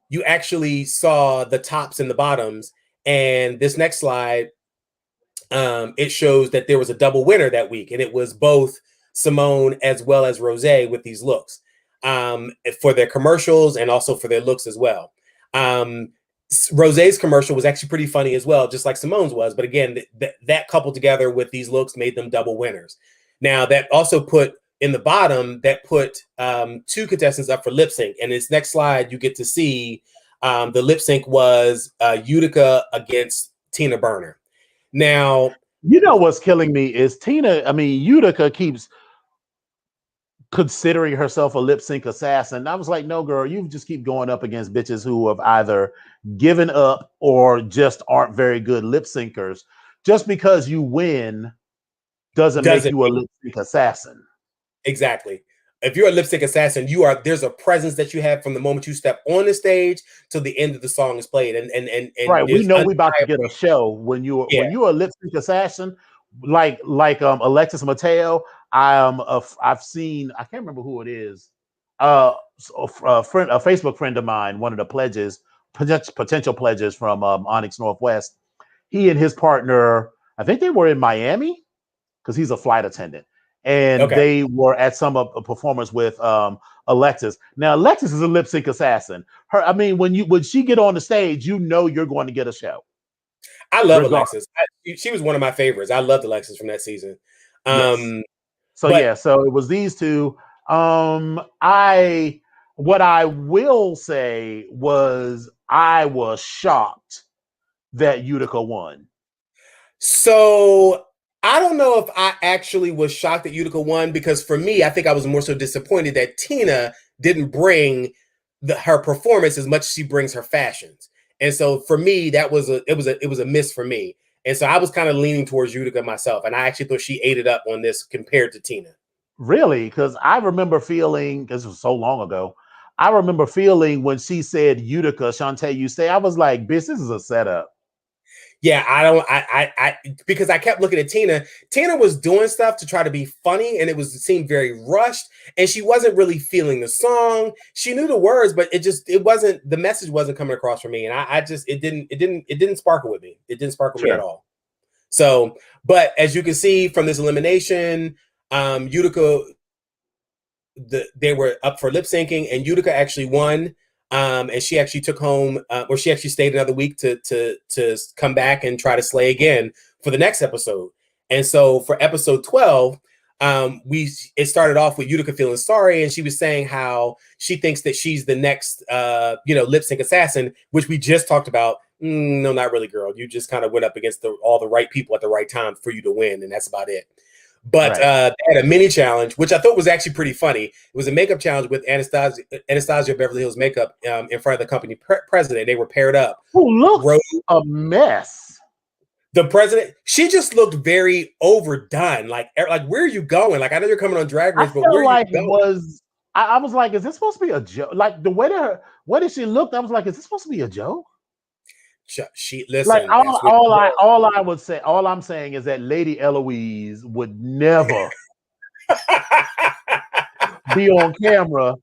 Speaker 2: you actually saw the tops and the bottoms, and this next slide, it shows that there was a double winner that week, and it was both Simone as well as Rose with these looks. For their commercials and also for their looks as well. Rose's commercial was actually pretty funny as well, just like Simone's was. But again, that coupled together with these looks made them double winners. Now, that also put in the bottom, that put two contestants up for lip sync. And this next slide, you get to see the lip sync was Utica against Tina Burner. Now,
Speaker 1: you know what's killing me is Utica keeps considering herself a lip sync assassin. I was like, no, girl, you just keep going up against bitches who have either given up or just aren't very good lip syncers. Just because you win doesn't make you a lip sync assassin.
Speaker 2: Exactly. If you're a lip sync assassin, there's a presence that you have from the moment you step on the stage till the end of the song is played. And
Speaker 1: right, we know we're about to get a show when you're a lip sync assassin, like Alexis Mateo. I've seen, I can't remember who it is. A Facebook friend of mine, one of the pledges, potential pledges from Onyx Northwest. He and his partner, I think they were in Miami because he's a flight attendant, and they were at some performance with Alexis. Now Alexis is a lip sync assassin. When she get on the stage, you know you're going to get a show.
Speaker 2: I love Alexis. She was one of my favorites. I loved Alexis from that season.
Speaker 1: So it was these two. What I will say was I was shocked that Utica won.
Speaker 2: So I don't know if I actually was shocked that Utica won, because for me, I think I was more so disappointed that Tina didn't bring her performance as much as she brings her fashions. And so for me, it was a miss for me. And so I was kind of leaning towards Utica myself. And I actually thought she ate it up on this compared to Tina.
Speaker 1: Really? Because I remember feeling, this was so long ago, I remember feeling when she said Utica, Shantae, you say, I was like, bitch, this is a setup.
Speaker 2: Yeah, because I kept looking at Tina. Tina was doing stuff to try to be funny, and it seemed very rushed, and she wasn't really feeling the song. She knew the words, but the message wasn't coming across for me, and it didn't sparkle with me. It didn't sparkle me at all. So, but as you can see from this elimination, Utica, they were up for lip syncing, and Utica actually won. And she actually took home, or she actually stayed another week to come back and try to slay again for the next episode. And so for episode 12, it started off with Utica feeling sorry, and she was saying how she thinks that she's the next, lip sync assassin, which we just talked about. No, not really, girl. You just kind of went up against all the right people at the right time for you to win, and that's about it. But they had a mini challenge, which I thought was actually pretty funny. It was a makeup challenge with Anastasia Beverly Hills Makeup in front of the company president. They were paired up.
Speaker 1: Who looks a mess.
Speaker 2: The president, she just looked very overdone. Like where are you going? Like, I know you're coming on Drag Race,
Speaker 1: I
Speaker 2: but
Speaker 1: feel
Speaker 2: where are
Speaker 1: like
Speaker 2: you going?
Speaker 1: I was like, is this supposed to be a joke? Like the way did she look? I was like, is this supposed to be a joke?
Speaker 2: She
Speaker 1: Like
Speaker 2: listen. That's what
Speaker 1: all I would say, all I'm saying is that Lady Eloise would never be on camera,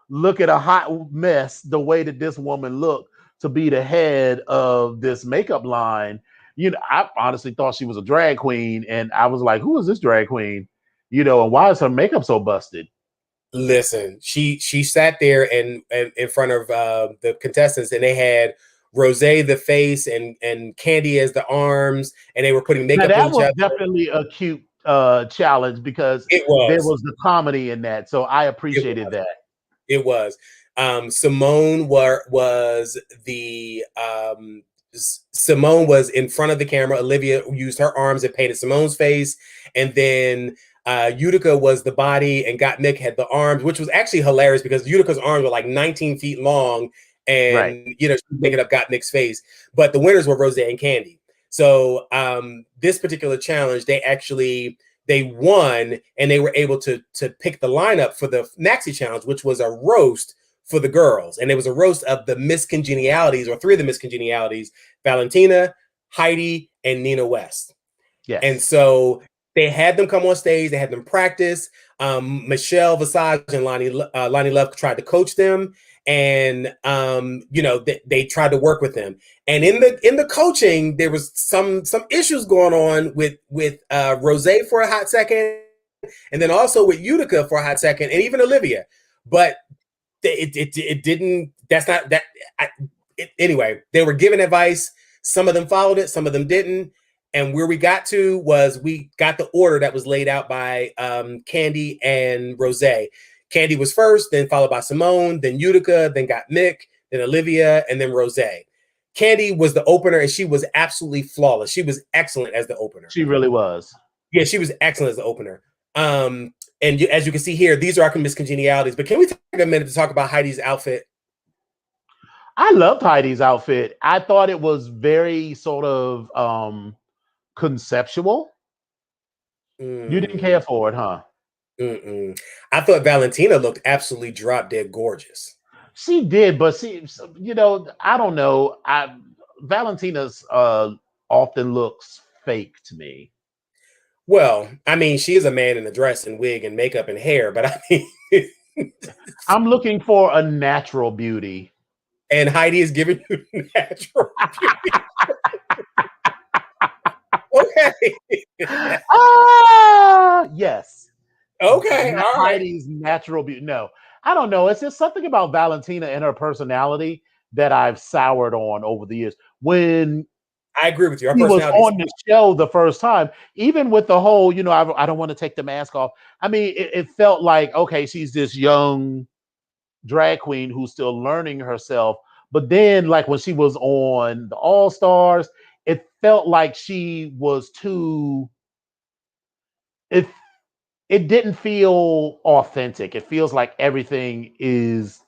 Speaker 1: look at a hot mess the way that this woman looked to be the head of this makeup line. You know, I honestly thought she was a drag queen, and I was like, who is this drag queen? You know, and why is her makeup so busted?
Speaker 2: Listen, she sat there and in front of the contestants, and they had Rose the face and Candy as the arms, and they were putting
Speaker 1: Now
Speaker 2: makeup on
Speaker 1: that
Speaker 2: each
Speaker 1: was
Speaker 2: other.
Speaker 1: definitely a cute challenge because
Speaker 2: It
Speaker 1: there
Speaker 2: was.
Speaker 1: was the comedy in that. So I
Speaker 2: It
Speaker 1: appreciated
Speaker 2: was.
Speaker 1: that.
Speaker 2: It was. Simone was the Simone was in front of the camera. Olivia used her arms and painted Simone's face, and then Utica was the body, and Gottmik had the arms, which was actually hilarious because Utica's arms were like 19 feet long,
Speaker 1: Right.
Speaker 2: and you know, she was picking up Gottmik's face. But the winners were Rose and Candy. So this particular challenge, they won, and they were able to pick the lineup for the Maxi Challenge, which was a roast for the girls. And it was a roast of the miscongenialities, or three of the miscongenialities: Valentina, Heidi, and Nina West.
Speaker 1: Yes.
Speaker 2: And so they had them come on stage, they had them practice. Michelle Visage and Lonnie Love tried to coach them, and you know, they tried to work with them. And in the coaching, there was some issues going on with Rose for a hot second, and then also with Utica for a hot second, and even Olivia. But it didn't. That's not that. Anyway, they were giving advice. Some of them followed it, some of them didn't. And where we got to was we got the order that was laid out by Candy and Rose. Candy was first, then followed by Simone, then Utica, then Gottmik, then Olivia, and then Rose. Candy was the opener, and she was absolutely flawless. She was excellent as the opener.
Speaker 1: She really was.
Speaker 2: Yeah, she was excellent as the opener. And as you can see here, these are miscongenialities. But can we take a minute to talk about Heidi's outfit?
Speaker 1: I loved Heidi's outfit. I thought it was very sort of conceptual. You didn't care for it, huh?
Speaker 2: I thought Valentina looked absolutely drop dead gorgeous.
Speaker 1: She did, but you know, I don't know. Valentina's often looks fake to me.
Speaker 2: Well, I mean, she is a man in a dress and wig and makeup and hair, but I mean,
Speaker 1: I'm looking for a natural beauty.
Speaker 2: And Heidi is giving you natural beauty. Okay.
Speaker 1: Yes.
Speaker 2: Okay. All right.
Speaker 1: Heidi's natural beauty. No, I don't know. It's just something about Valentina and her personality that I've soured on over the years. When
Speaker 2: I agree with you.
Speaker 1: He was on the show the first time, even with the whole, you know, I don't want to take the mask off. I mean, it felt like, okay, she's this young drag queen who's still learning herself. But then, like when she was on the All Stars, it felt like she was too. It didn't feel authentic. It feels like everything is.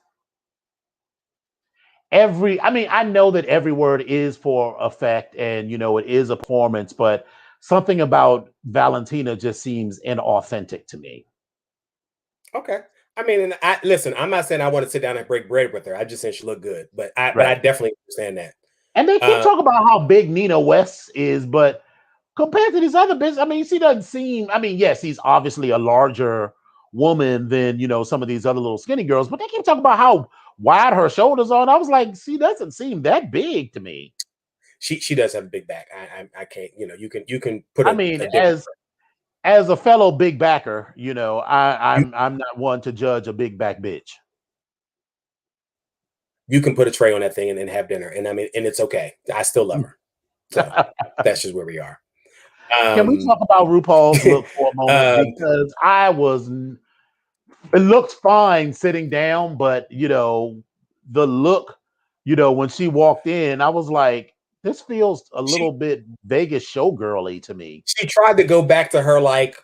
Speaker 1: I mean, I know that every word is for effect and, you know, it is a performance, but something about Valentina just seems inauthentic to me.
Speaker 2: Okay. I mean, and listen, I'm not saying I want to sit down and break bread with her. I just said she looked good, but I definitely understand that.
Speaker 1: And they keep talking about how big Nina West is, but compared to these other bitches, I mean, she doesn't seem, I mean, yes, he's obviously a larger woman than, you know, some of these other little skinny girls, but they keep talking about how wide her shoulders are. And I was like, she doesn't seem that big to me.
Speaker 2: She does have a big back. I can't, you know, you can put
Speaker 1: I mean, as a fellow big backer, you know, I'm not one to judge a big back bitch.
Speaker 2: You can put a tray on that thing and have dinner. And I mean, and it's okay. I still love her. So that's just where we are.
Speaker 1: Can we talk about RuPaul's look for a moment? Because it looks fine sitting down, but you know, the look, you know, when she walked in, I was like, this feels a little bit Vegas showgirly to me.
Speaker 2: She tried to go back to her like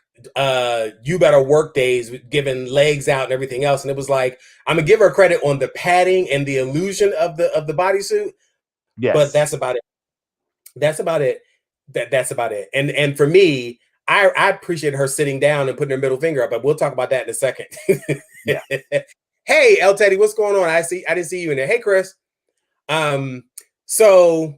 Speaker 2: you better work days, giving legs out and everything else. And it was like, I'm gonna give her credit on the padding and the illusion of the bodysuit.
Speaker 1: Yes.
Speaker 2: But that's about it. That's about it. that's about it. And for me, I appreciate her sitting down and putting her middle finger up, but we'll talk about that in a second.
Speaker 1: Yeah.
Speaker 2: Hey, El Teddy, what's going on? I didn't see you in there. Hey, Chris. So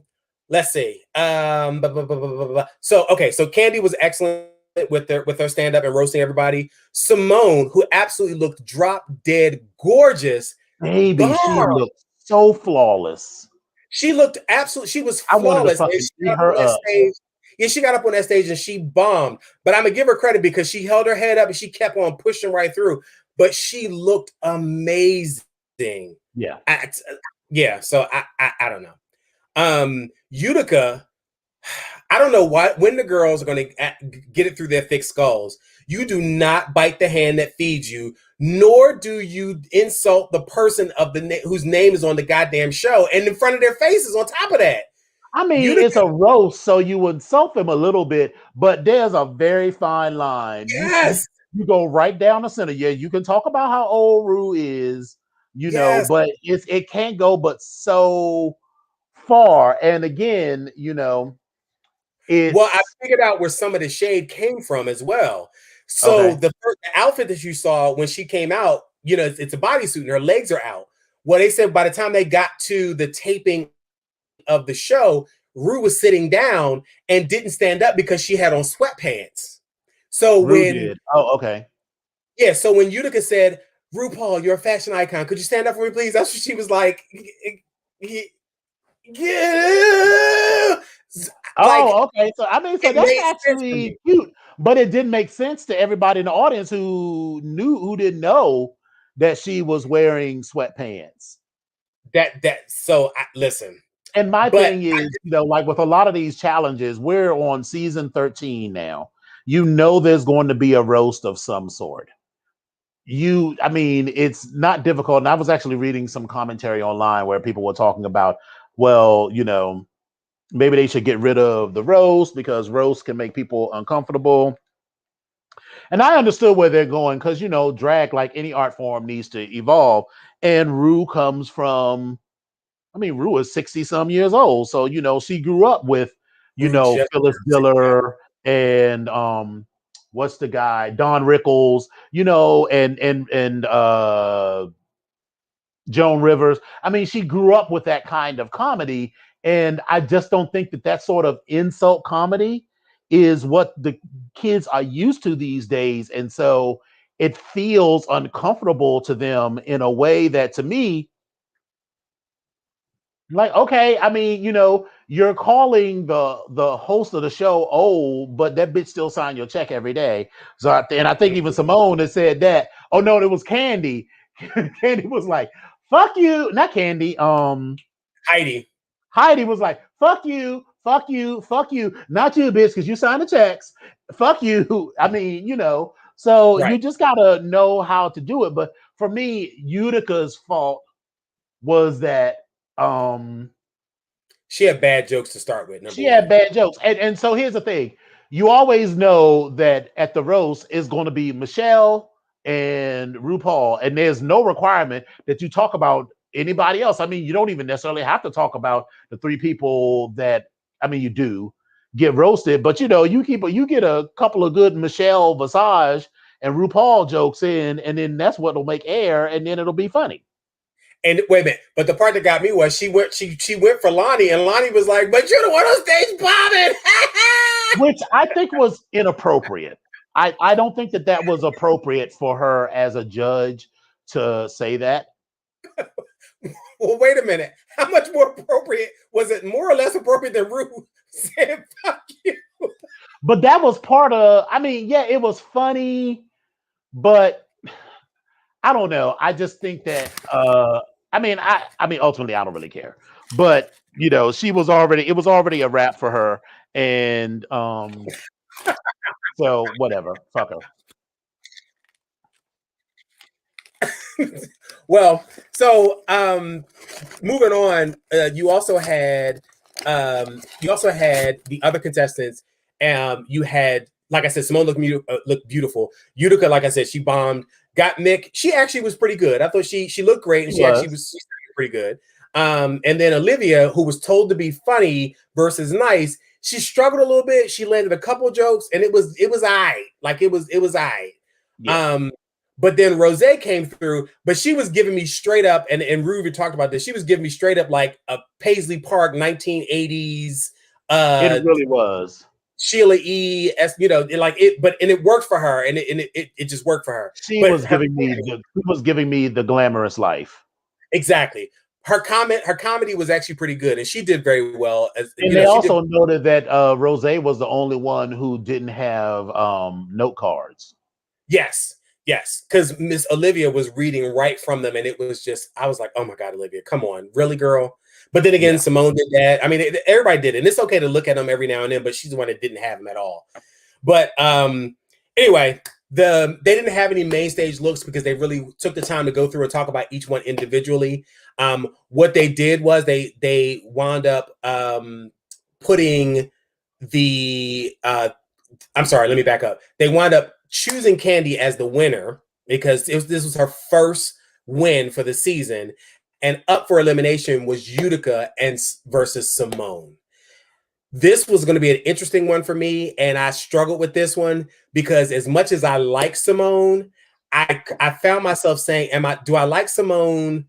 Speaker 2: let's see. So okay, so Candy was excellent with her stand-up and roasting everybody. Simone, who absolutely looked drop dead gorgeous.
Speaker 1: Baby, she looked so flawless.
Speaker 2: She looked absolutely, she was
Speaker 1: I wanted to
Speaker 2: flawless.
Speaker 1: fucking eat her up.
Speaker 2: Yeah, she got up on that stage and she bombed. But I'm gonna give her credit because she held her head up and she kept on pushing right through. But she looked amazing.
Speaker 1: Yeah.
Speaker 2: So I don't know. Utica, I don't know when the girls are going to get it through their thick skulls. You do not bite the hand that feeds you, nor do you insult the person of whose name is on the goddamn show and in front of their faces on top of that.
Speaker 1: I mean, it's a roast, so you would insult them a little bit, but there's a very fine line.
Speaker 2: Yes.
Speaker 1: You go right down the center. Yeah, you can talk about how old Rue is, you know, but it can't go but so far. And again, you know,
Speaker 2: well, I figured out where some of the shade came from as well. So the outfit that you saw when she came out, you know, it's a bodysuit and her legs are out. Well, they said by the time they got to the taping of the show, Rue was sitting down and didn't stand up because she had on sweatpants. So yeah, so when Utica said, RuPaul, you're a fashion icon, could you stand up for me, please? That's what she was like. Yeah.
Speaker 1: Okay. So I mean, so that's actually cute, but it didn't make sense to everybody in the audience who didn't know that she was wearing sweatpants.
Speaker 2: Listen.
Speaker 1: And my thing is, you know, like with a lot of these challenges, we're on season 13 now. You know, there's going to be a roast of some sort. I mean, it's not difficult. And I was actually reading some commentary online where people were talking about, well, you know, maybe they should get rid of the roast because roast can make people uncomfortable. And I understood where they're going because, you know, drag, like any art form, needs to evolve. And Rue comes from, I mean, Rue is 60 some years old. So, you know, she grew up with, you know, Phyllis Diller and what's the guy? Don Rickles, you know, and Joan Rivers. I mean, she grew up with that kind of comedy. And I just don't think that sort of insult comedy is what the kids are used to these days. And so it feels uncomfortable to them in a way that, to me, like, okay, I mean, you know, you're calling the host of the show old, but that bitch still sign your check every day. So I think even Simone has said that. Oh no, it was Candy. Candy was like, fuck you. Not Candy. Heidi was like, fuck you, fuck you, fuck you. Not you, bitch, because you signed the checks. Fuck you. I mean, you know, so you just gotta know how to do it. But for me, Utica's fault was that
Speaker 2: she had bad jokes to start with.
Speaker 1: She had bad jokes. And so here's the thing. You always know that at the roast is going to be Michelle and RuPaul, and there's no requirement that you talk about anybody else. I mean, you don't even necessarily have to talk about the three people that, I mean, you do get roasted, but you know, you get a couple of good Michelle Visage and RuPaul jokes in, and then that's what will make air, and then it'll be funny.
Speaker 2: And wait a minute, but the part that got me was she went for Lonnie, and Lonnie was like, "But you're the one on stage bombing,"
Speaker 1: which I think was inappropriate. I don't think that was appropriate for her as a judge to say that.
Speaker 2: Well, wait a minute. How much more appropriate was it? More or less appropriate than Rue saying "fuck you"?
Speaker 1: But that was part of. I mean, yeah, it was funny, but I don't know. I just think that. I mean, ultimately, I don't really care. But you know, it was already a wrap for her, and so whatever, fuck
Speaker 2: her. Well, so moving on, you also had the other contestants. You had, like I said, Simone looked beautiful. Utica, like I said, she bombed. Got Mick. She actually was pretty good. I thought she looked great, and she was pretty good. And then Olivia, who was told to be funny versus nice, She struggled a little bit. She landed a couple jokes, and it was aight. Like it was aight.
Speaker 1: Yeah.
Speaker 2: But then Rose came through, but she was giving me straight up, and Ruby talked about this. She was giving me straight up like a Paisley Park 1980s.
Speaker 1: It really was.
Speaker 2: Sheila E. S. You know, like it, but and it worked for her, and it just worked for her.
Speaker 1: She
Speaker 2: But
Speaker 1: was giving me the glamorous life.
Speaker 2: Exactly. Her comedy was actually pretty good, and she did very well.
Speaker 1: And they also noted that Rose was the only one who didn't have note cards.
Speaker 2: Yes, because Miss Olivia was reading right from them, and it was just, I was like, oh my God, Olivia, come on, really, girl? But then again, Simone did that. I mean, everybody did it, and it's okay to look at them every now and then, but she's the one that didn't have them at all. But anyway, they didn't have any main stage looks because they really took the time to go through and talk about each one individually. What they did was they wound up putting the I'm sorry, let me back up. They wound up choosing Candy as the winner because this was her first win for the season, and up for elimination was Utica versus Simone. This was going to be an interesting one for me, and I struggled with this one because as much as I like Simone, I found myself saying, do I like Simone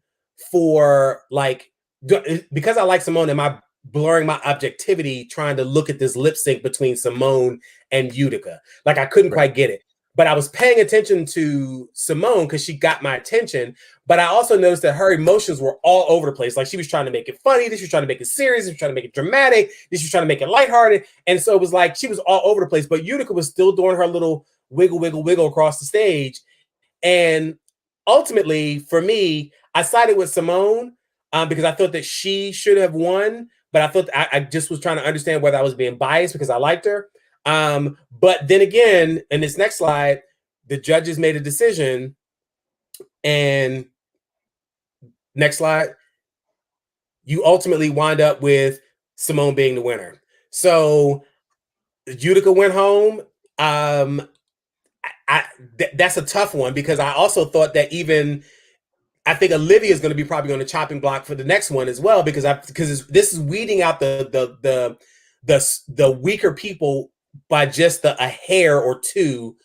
Speaker 2: for like, because I like Simone, am I blurring my objectivity trying to look at this lip sync between Simone and Utica? Like, I couldn't quite get it. But I was paying attention to Simone because she got my attention. But I also noticed that her emotions were all over the place. Like, she was trying to make it funny. This was trying to make it serious. She was trying to make it dramatic. This was trying to make it lighthearted. And so it was like she was all over the place. But Utica was still doing her little wiggle, wiggle, wiggle across the stage. And ultimately, for me, I sided with Simone because I thought that she should have won. But I thought I just was trying to understand whether I was being biased because I liked her. But then again, in this next slide, the judges made a decision, and next slide, you ultimately wind up with Simone being the winner. So Utica went home. That's a tough one because I also thought that I think Olivia is going to be probably on the chopping block for the next one as well because this is weeding out the weaker people by just a hair or two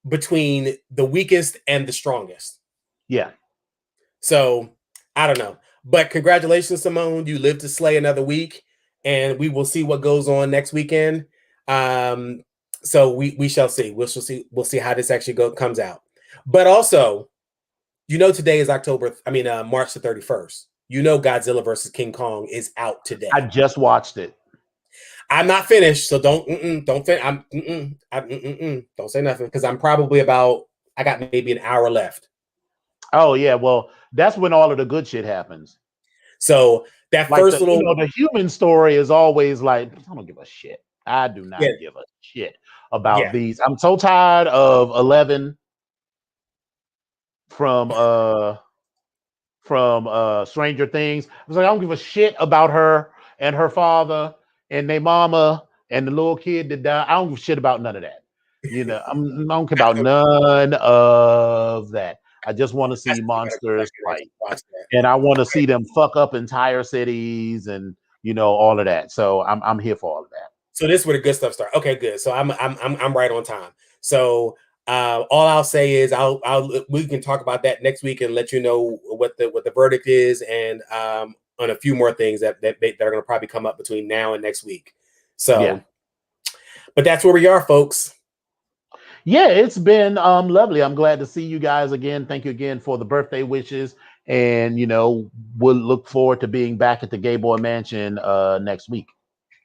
Speaker 2: between the weakest and the strongest.
Speaker 1: Yeah.
Speaker 2: So I don't know, but congratulations, Simone. You live to slay another week, and we will see what goes on next weekend. So we shall see. We'll see how this actually comes out. But also, today is March the 31st. Godzilla versus King Kong is out today.
Speaker 1: I just watched it.
Speaker 2: I'm not finished, so don't say nothing because I'm probably I got maybe an hour left.
Speaker 1: Oh yeah, well, that's when all of the good shit happens.
Speaker 2: So that
Speaker 1: like
Speaker 2: first
Speaker 1: the human story is always like, I don't give a shit. I do not give a shit about these. I'm so tired of 11 from Stranger Things. I was like, I don't give a shit about her and her father and their mama and the little kid that died. I don't give a shit about none of that. I don't care about none of that. I just want to see monsters fight, and I want to see them fuck up entire cities and all of that. So I'm here for all of that.
Speaker 2: So this is where the good stuff starts. Okay, good. So I'm right on time. So all I'll say is we can talk about that next week and let you know what the verdict is, and on a few more things that are going to probably come up between now and next week. So, but that's where we are, folks.
Speaker 1: Yeah, it's been lovely. I'm glad to see you guys again. Thank you again for the birthday wishes, and we'll look forward to being back at the Gay Boy Mansion next week.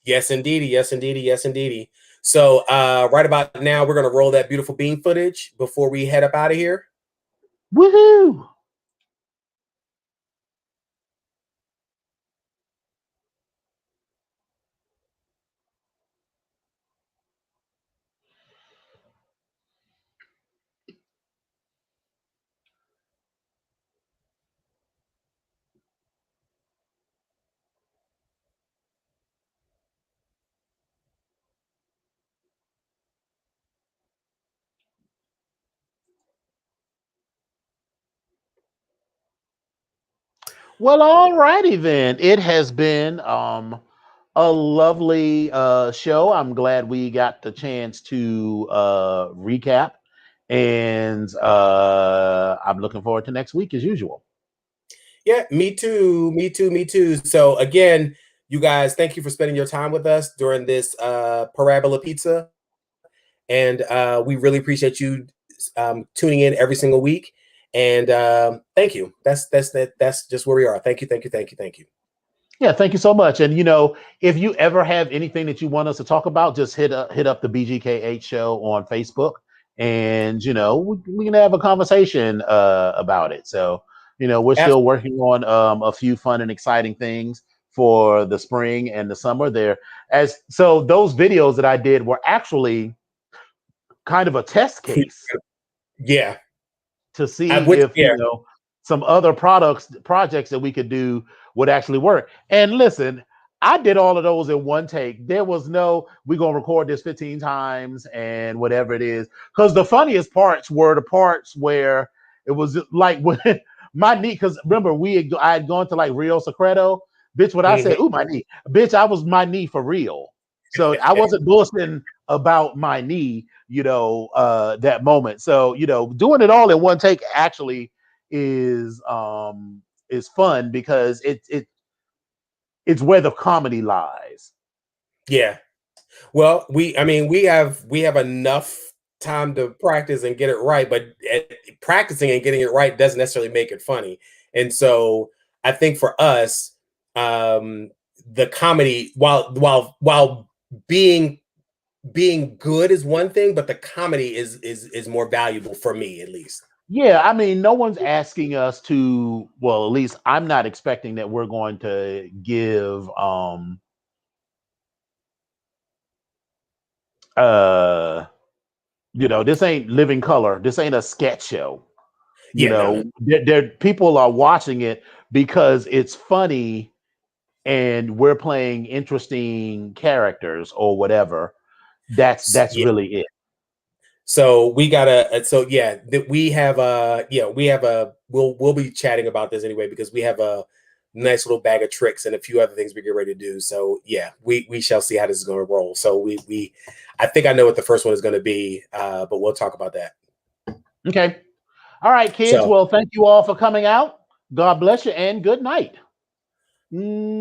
Speaker 2: Yes, indeedy. Yes, indeedy. Yes, indeedy. So right about now, we're going to roll that beautiful bean footage before we head up out of here.
Speaker 1: Woohoo! Well, all righty then. It has been a a lovely show. I'm glad we got the chance to recap, and I'm looking forward to next week as usual.
Speaker 2: Yeah, me too. Me too. Me too. So again, you guys, thank you for spending your time with us during this Parabola Pizza. And we really appreciate you tuning in every single week. And thank you. That's just where we are. Thank you. Thank you. Thank you. Thank you.
Speaker 1: Yeah, thank you so much. And if you ever have anything that you want us to talk about, just hit up the BGKH show on Facebook, and we can have a conversation about it. So we're still working on a few fun and exciting things for the spring and the summer there. So those videos that I did were actually kind of a test case.
Speaker 2: Yeah.
Speaker 1: To see if some other projects that we could do would actually work. And listen, I did all of those in one take. There was no, we're going to record this 15 times and whatever it is. Because the funniest parts were the parts where it was like when my knee, because remember, I had gone to like Rio Secreto. Bitch, when I said, ooh, my knee, bitch, I was my knee for real. So I wasn't bullshitting about my knee, that moment. So, doing it all in one take actually is fun because it's where the comedy lies.
Speaker 2: Yeah. Well, we have enough time to practice and get it right, but practicing and getting it right doesn't necessarily make it funny. And so I think for us, the comedy, while being good is one thing, but the comedy is more valuable for me, at least.
Speaker 1: Yeah, I mean, no one's asking us to, well, at least I'm not expecting that we're going to give this ain't Living Color. This ain't a sketch show. People are watching it because it's funny and we're playing interesting characters or whatever. That's really it.
Speaker 2: So we gotta, we'll be chatting about this anyway, because we have a nice little bag of tricks and a few other things we get ready to do. So yeah, we shall see how this is going to roll. So I think I know what the first one is going to be, but we'll talk about that.
Speaker 1: Okay. All right, kids. Well, thank you all for coming out. God bless you and good night. Mwah.